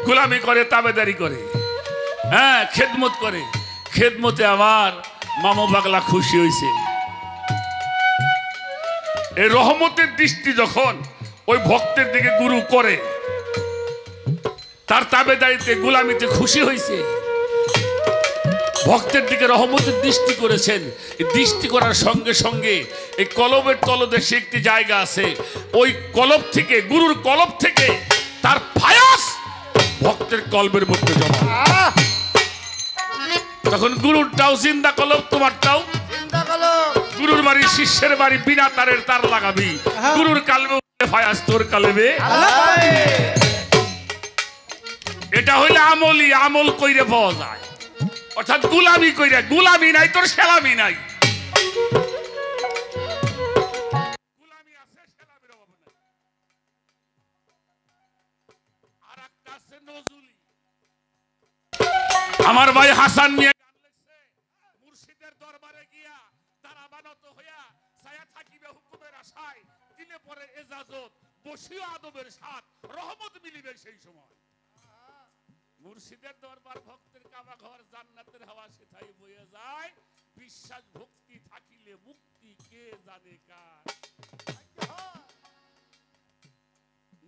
গোলামি করে, তাবেদারি করে, হ্যাঁ, খেদমত করে। খেদমতে আমার মামু পাগলা খুশি হয়েছে। এই রহমতের দৃষ্টি যখন ওই ভক্তের দিকে গুরু করে, তার তাবেদারিতে, গোলামিতে খুশি হয়েছে, ভক্তের দিকে রহমতের দৃষ্টি করেছেন। এই দৃষ্টি করার সঙ্গে সঙ্গে এই কলবের তলদেশে একটি জায়গা আছে, ওই কলব থেকে, গুরুর কলব থেকে তার ফায়াস ভক্তের কলবের মধ্যে জমা। তখন গুরুরটাও জিন্দা কলব, তোমারটাও গুরুর বাড়ি, শিষ্যের বাড়ি, বিনা তারের তার লাগাবি। গুরুর কালবে ফায়াস, তোর কালবে। এটা হইলে আমলি, আমল কইরে পাওয়া যায়, অর্থাৎ গুলামি কইরে। গুলামি নাই তোর সেলামি নাই। গুলামি আছে, সেলামির অভাব নাই। আর একটা আছে নজরুলি। আমার ভাই হাসান নিয়ে গান লিখছে, মুর্শিদের দরবারে গিয়া তারা বানত হইয়া ছায়া থাকিবে হুকুমের আশায়, দিলে পরে এজাজত বসিও আদবের সাথ, রহমত মিলিবে সেই সময়। মুর্শিদের দরবার ভক্তের কাবা ঘর, জান্নাতের হাওয়া সেথায় বয়ে যায়, বিশ্বাস ভক্তি থাকিলে মুক্তি কে জানে কার।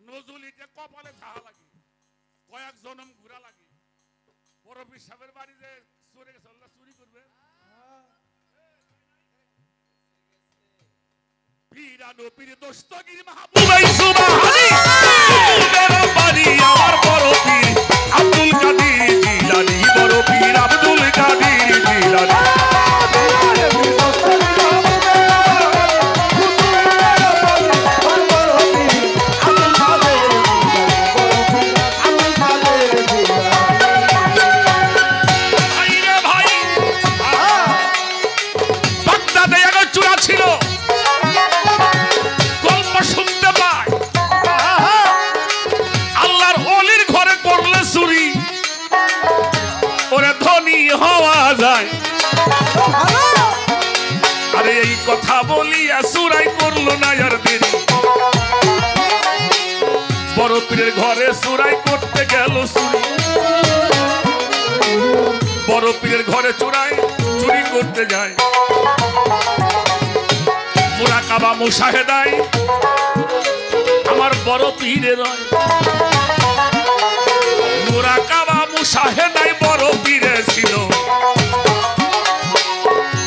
নজরুলিতে কপালে ঝাহা লাগে, কয়েক জনম ঘুরা লাগে। বড় পিসাবের বাড়ি যে চোরে গেছে, আল্লাহ চুরি করবে। পীরানো পীর দস্তগীর মাহবুবাই সুবহানী, পীরের বাড়ি আমার বড় পীর আব্দুল কাদের জিলানী, বড় পীর আব্দুল কাদের জিলানী। আরে এই কথা বলিয়া সুরাই করলো না আর দেরি, বড় পীরের ঘরে সুরাই করতে গেল চুরি। বড় পীরের ঘরে চুরি করতে যায়, মুরাকাবা মুশাহেদায় আমার বড় পীরের মুরাকাবা মুশাহেদায় বড় পীরে ছিল।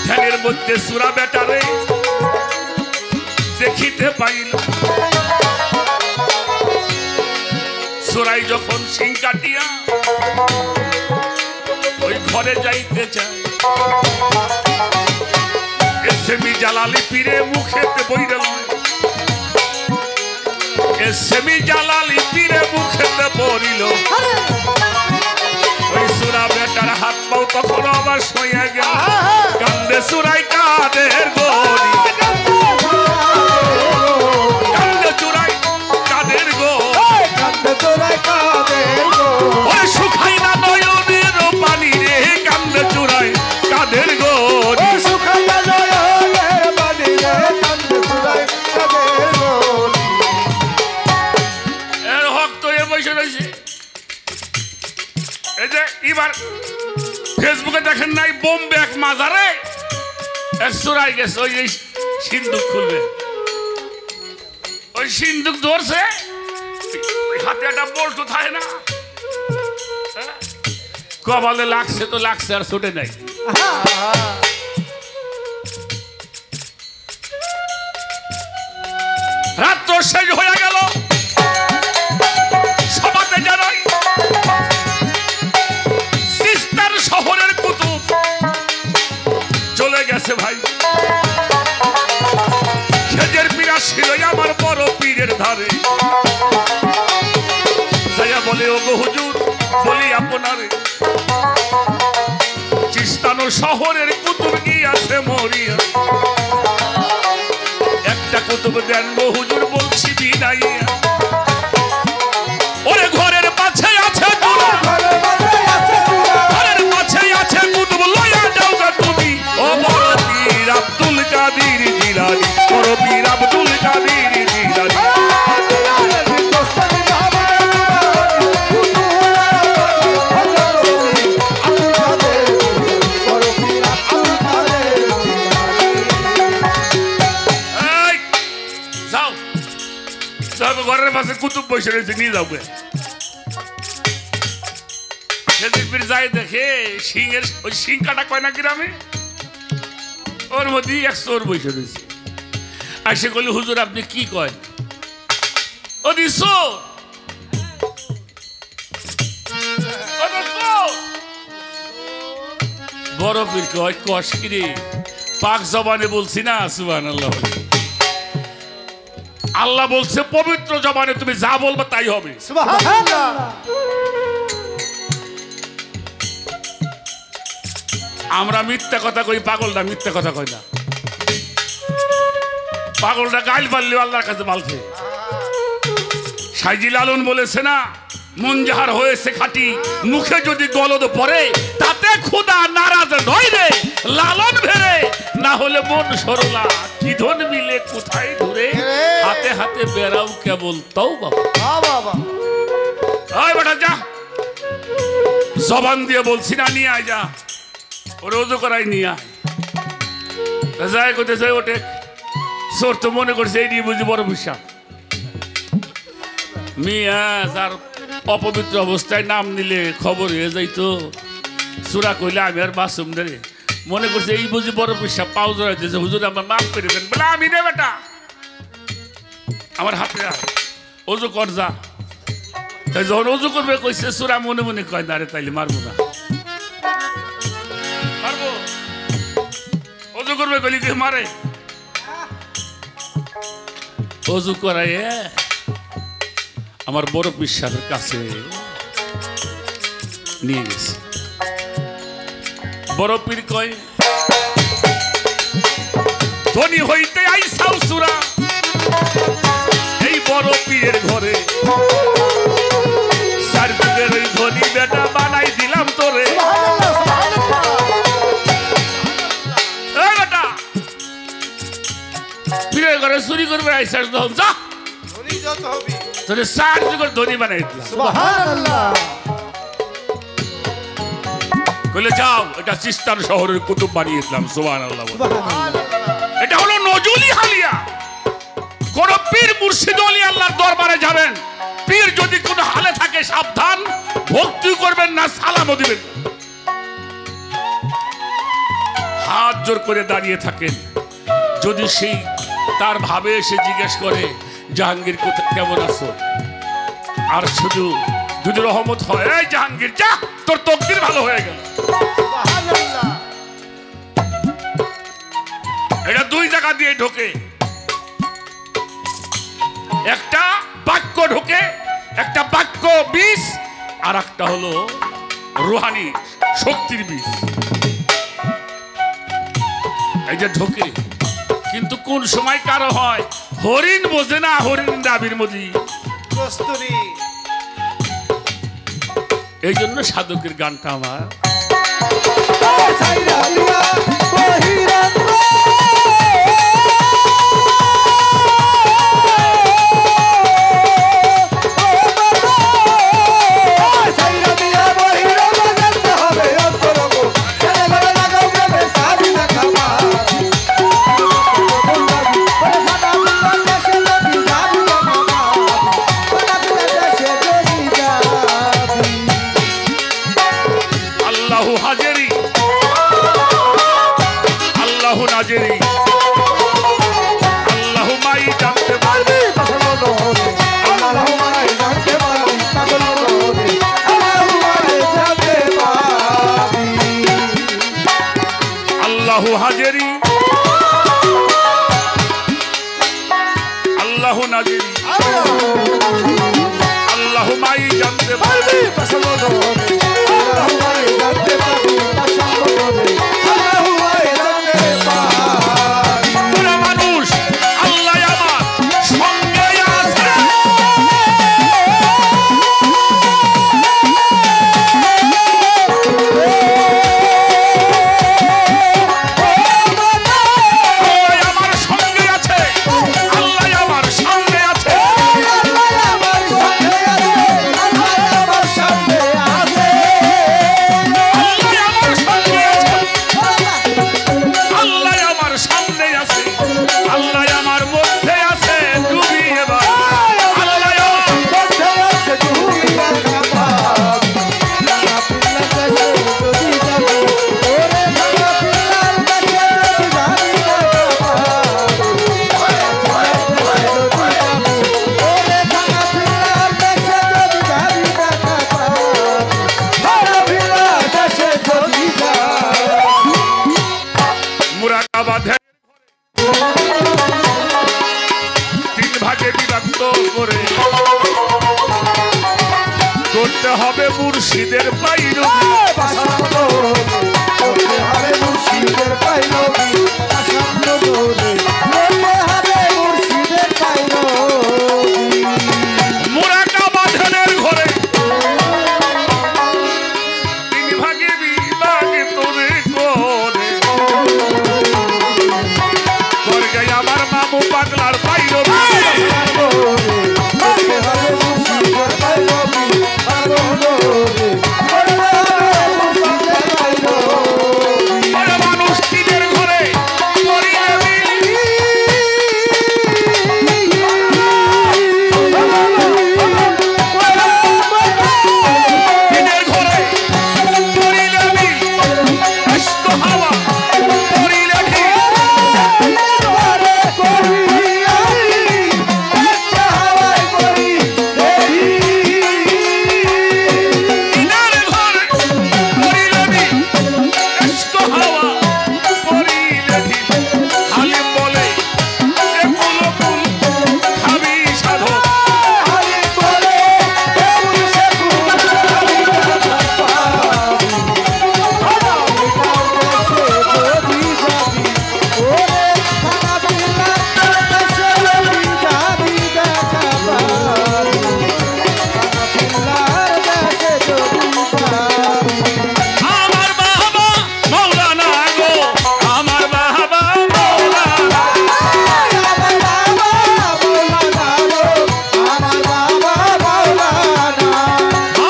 ধ্যানের মধ্যে সূরা বেটারে দেখিতে পাইল, সূরাই যখন সিং কাটিয়া ওই ঘরে যাইতে চায়, এসেমি জালালি পীরে মুখেতে বইরে লয়, এসেমি জালালি পীরে মুখেতে পড়িল। ওই সূরা বেটার হাত পাও তখন আবার শুয়ে গেল, কান্দে সূরাই কাদের গরি, কান্দে সূরাই কাদের গরি, কান্দে সূরাই কাদের গরি, ওই শুকাই না নয়নের পানি রে, কান্দে সূরাই কাদের গরি, শুকাই না নয়নের পানি রে, কান্দে সূরাই কাদের গরি। এর হক তো এ বসে রয়েছে। এই যে এবার ফেসবুকে দেখেন নাই, বোম্বে এক মাজারে এক চোরাই গেছে, ওই সিন্দুক খুলবে, ওই সিন্দুক ধরছে, ওই হাতে একটা বল্টু থাকে না, কপালে লাগছে তো লাগছে, আর ছুটে নাই। রাত্র শেষ হয়ে গেল, সবাতে জানাই সিস্টার শহরের কুতুব চলে গেছে ভাই। খেজের পীরা ছিল আমার বড় পীরের ধারে, যাইয়া বলে ও গো হুজুর, বলি আপনারে চিস্তানো শহরের কুতুব গিয়াছে মরিয়া, একটা কুতুব দেন গো হুজুর, বলছি বিদাইয়া। ওরে ঘরের পাছে আছে দুলা, ঘরের পাছে আছে কুতুব, লইয়া যাও গা তুমি। ও বড় পীর আব্দুল কাদের জিলানী, বড় পীর আব্দুল কাদের জিলানী। ঘরের পাশে কুতুব বসে রয়েছে, নিয়ে যাও। সেদিন পীর যায় দেখে সিংহের ওই সিং কাটা কয় না গ্রামে, ওর মধ্যে এক চোর বসে রয়েছে। আর সে বলল, হুজুর আপনি কি কয়? ও দি চোর, বড় পীর কয় কষ কিরে, পাক জবানে বলছি না সুবহানাল্লাহ। আল্লাহ বলছে পবিত্র জবানে তুমি যা বলবে তাই হবে। সুবহানাল্লাহ। আমরা মিথ্যা কথা কই, পাগলটা মিথ্যা কথা কই না। পাগলটা গাইল পারলেও আল্লাহর কাছে মাল খেয়ে। সাইজি লালন বলেছে না, মন যাহার হয়েছে খাঁটি, মুখে যদি গলদ পড়ে তাতে খোদা নারাজ নয় রে। লালন ভেরে না হলে মন সরলা, কি ধন মিলে কোথায় দূরে, হাতে হাতে বেড়াও কেবল তাও বাবা। বাবা ওই বেটা যা, জবান দিয়ে বলছি না, নিয়ে আয় যা, ওর ওজো করাই নিয়ে আয়। যাই করতে যাই ওঠে, চোর তো মনে করছে এই নিয়ে বুঝি বড় বিশ্বাস। মিয়া যার অপবিত্র অবস্থায় নাম নিলে খবর হয়ে যাইতো, চূড়া কইলে আমি আর বাসুম রে, মনে করছে এই বুঝি বড় বিশ্বাস। পাও জড়াই দিয়েছে, হুজুর আমার মাফ করে দেন। বলে আমি রে বেটা, আমার হাতে অজু কর যা। তাই যখন অজু করবে কইছে, চূড়া মনে মনে কয় না রে, তাইলে মারবো না, মারবো। অজু করবে কইলি কে মারে, অজু করাই আমার বড় বিশ্বাসের কাছে নিয়ে গেছে। বড় পীর কয়, ধনী হইতে আইসাও সুরা, এই বড় পীরের ঘরে চার যুগের ওই ধনী বেটা বানাই দিলাম তোরে। বেটা পীরের ঘরে চুরি করবে আইসাস, যা ধনী যত হবি তোরে চার যুগের ধনী বানাই দিলাম। সুবহানাল্লাহ। কইলে যাও, এটা সিস্তান শহরের কুতুব বানিয়ে দিলাম। সুবহানাল্লাহ। এটা হলো নজুলি হালিয়া। কোন পীর মুর্শিদ ওলি আল্লাহর দরবারে যাবেন, পীর যদি কোনো হালে থাকে সাবধান, ভক্তি করবেন না, সালামও দিবেন। হাত জোর করে দাঁড়িয়ে থাকেন, যদি সেই তার ভাবে এসে জিজ্ঞেস করে জাহাঙ্গীর কোথায়, কেমন আছো, আর শুধু যদি রহমত হয়, এই জাহাঙ্গীর যা, তোর তকদির ভালো হয়ে গেল। সুবহানাল্লাহ। এটা দুই জায়গা দিয়ে ঢোকে, একটা বাক্য ঢোকে, একটা বাক্য বীজ, আর একটা হলো রুহানি শক্তির বীজ। এই যে ঢোকে, কিন্তু কোন সময় কারো হয়, হরিণ বোঝে না, হরিণ দাবির মধ্যে। কস্তুরী। এই জন্য সাধকের গানটা আমার সাইরা দিয়া বহিরান সাইরা দিয়া বহিরান জানতে হবে অন্তরঙ্গ, খেলে বলে লাগাও প্রেমে সাবি না খামা, বলে সাদা ফুল দেশে নদী যাবি না মামা, বলে দেশে নদী যাবি। আল্লাহু হাজেরি, আল্লাহু নাজেরি, আল্লাহু মাই জানতে পারবে। আল্লাহু হাজেরি, আল্লাহু নাজেরি, আল্লাহু মাই জানতে পারবে। মানুষ আল্লাহ আমার সঙ্গে আছে। আমার সঙ্গে আছে, আল্লাহ আমার সঙ্গে আছে। মুর্শিদের পাইল আসাম নগরে করতে হবে মুর্শিদের পাইলবি আসাম নগরে করতে হবে মুর্শিদের পাইলবি মোরাকা বাঁধনের ঘরে তিন ভাগে বিভাগে তোরে করে স্বর্গে আমার মামু পাগলার পাইল করতে হবে মুর্শিদের পাইলবি আসাম নগরে করতে হবে মুর্শিদের পাইলবি মানুষ তিনের ঘরে করিলে বিলি। তিনের ঘরে করিলে বিলি। আস্ত হাওয়া করিলে ঢিল। তিনের ঘরে করিলে বিলি। আস্ত হাওয়া করিলে ঢিল। হালিম বলে এ কুল কুল খাবি সাধক। আমার বাবা মৌলানা গো, আমার বাবা মৌলানা।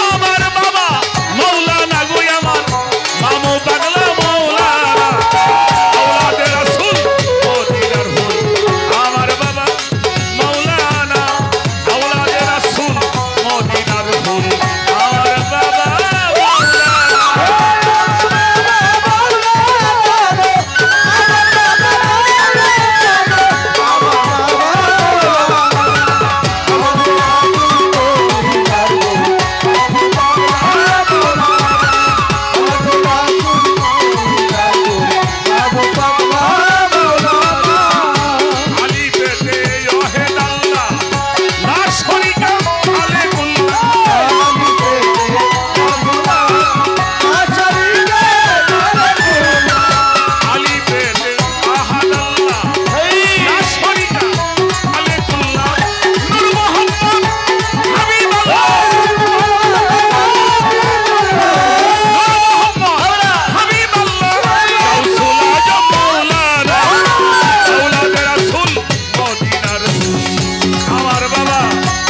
আমার বাবা মৌলানা গো, আমার মামু পাগলা মৌলানা। আওলাদে রাসূল মদিনার ফুল। আমার বাবা মৌলানা, আওলাদে রাসূল মদিনার ফুল। আমার বাবা আলী পেটে ওহেদ আল্লাহ, না শরীকা আলেকুল্লাহ। আলী পেটে আহাদ আল্লাহ, না শরীকা আলেকুল্লাহ। নূর মোহাম্মদ হাবিবাল্লাহ, নূর মোহাম্মদ হাবিবাল্লাহ। গাউসুল আজম মৌলানা, আওলাদে রাসূল মদিনার ফুল। আমার বাবা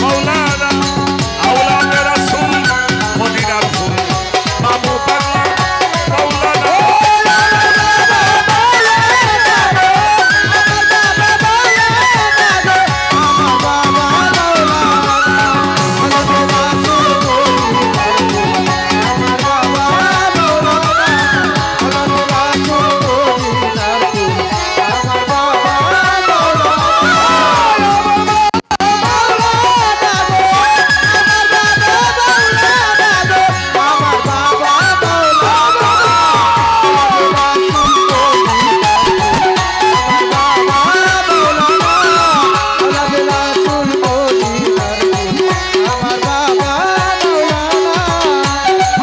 মৌলানা, আওলাদে রাসূল মদিনার ফুল। মামু পাগলা মৌলানা।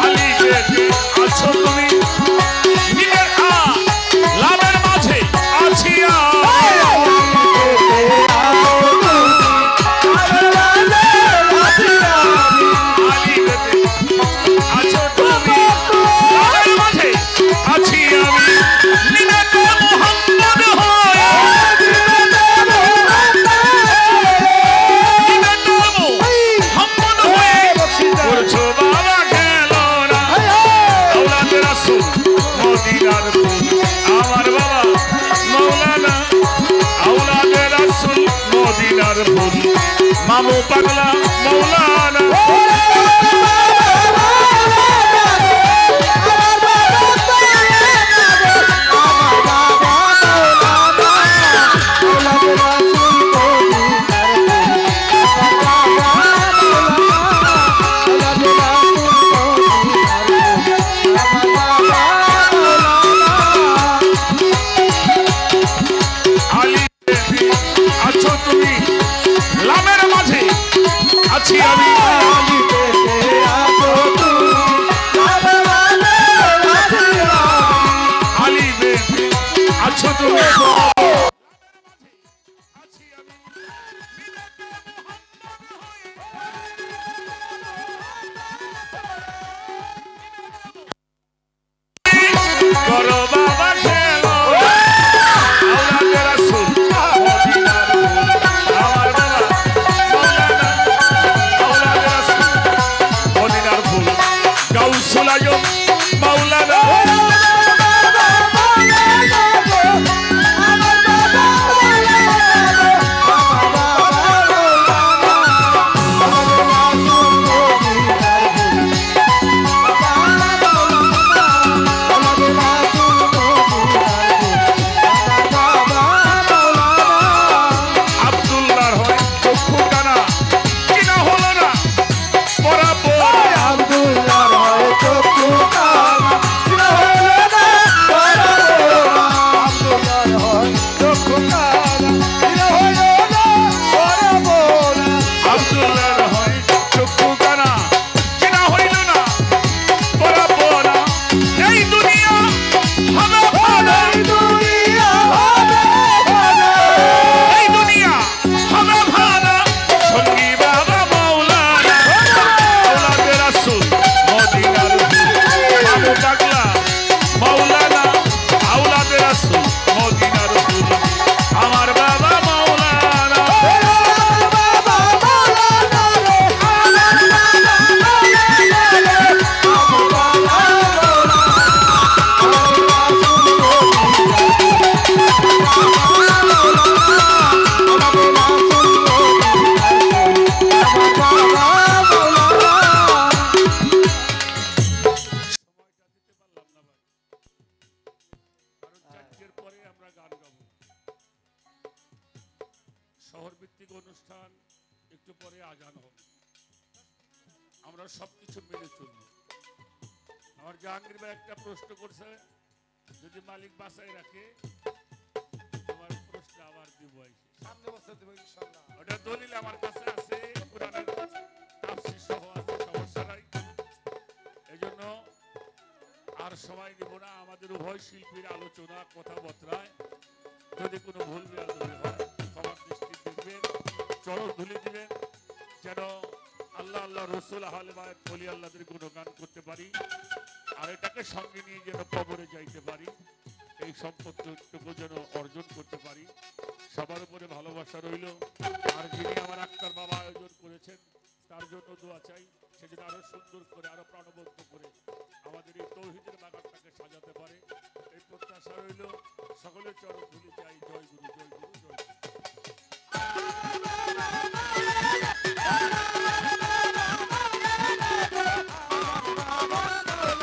আলী পেটে আছো তুমি, মিনের লামের মাঝে আছি আলী পেটে আছো তুমি, লামের মাঝে আছি আমি। মিনের মোহাম্মদ হয়ে, মিনের মোহাম্মদ হয়ে করছো বাবা খেলোনা। আওলাদে রাসূল মদিনার ফুল। আমার বাবা মৌলানা, আওলাদে রাসূল মদিনার ফুল। মামু পাগলা মৌলানা। আলী পেটে আছো তুমি, লামের মাঝে আছি আমি। পরে আমরা গান গাবো। শহর ভিত্তিক অনুষ্ঠান, একটু পরে আজান হবে। আমরা সবকিছু মেনে চলব। আমার জাহাঙ্গীর ভাই একটা প্রশ্ন করছে, যদি মালিক বাসায় রাখে তোমার প্রশ্ন আবার দিব এসে। সামনে বছর দেবো ইনশাআল্লাহ। ওটা দলিল আমার কাছে আছে, কোরআনের তাফসীর সহ আছে, সমস্যা নাই। এই জন্য আর সময় দিব না। আমাদের উভয় শিল্পীর আলোচনা কথাবার্তায় যদি কোনো ভুল বেয়াদবি হয় ক্ষমার দৃষ্টি দেখবেন, চরণ ধুলে দিবেন, যেন আল্লাহ আল্লাহ রসুল আহলে বায়াত ওলি আল্লাহদের গুণগান করতে পারি, আর এটাকে সঙ্গে নিয়ে যেন কবরে যাইতে পারি, এই সম্পত্তিটুকু যেন অর্জন করতে পারি। সবার উপরে ভালোবাসা রইল। আর যিনি আমার আক্তার বাবা আয়োজন করেছেন তার জন্য দোয়া চাই, সেজন্য আরো সুন্দর করে আরো প্রাণবন্ত করে আমাদের এই তৌহিদের বাগানটাকে সাজাতে পারে, এই প্রত্যাশা রইল। সকলের চরণ ধুলি চাই। জয় গুরু, জয় গুরু, জয় গুরু। Maulana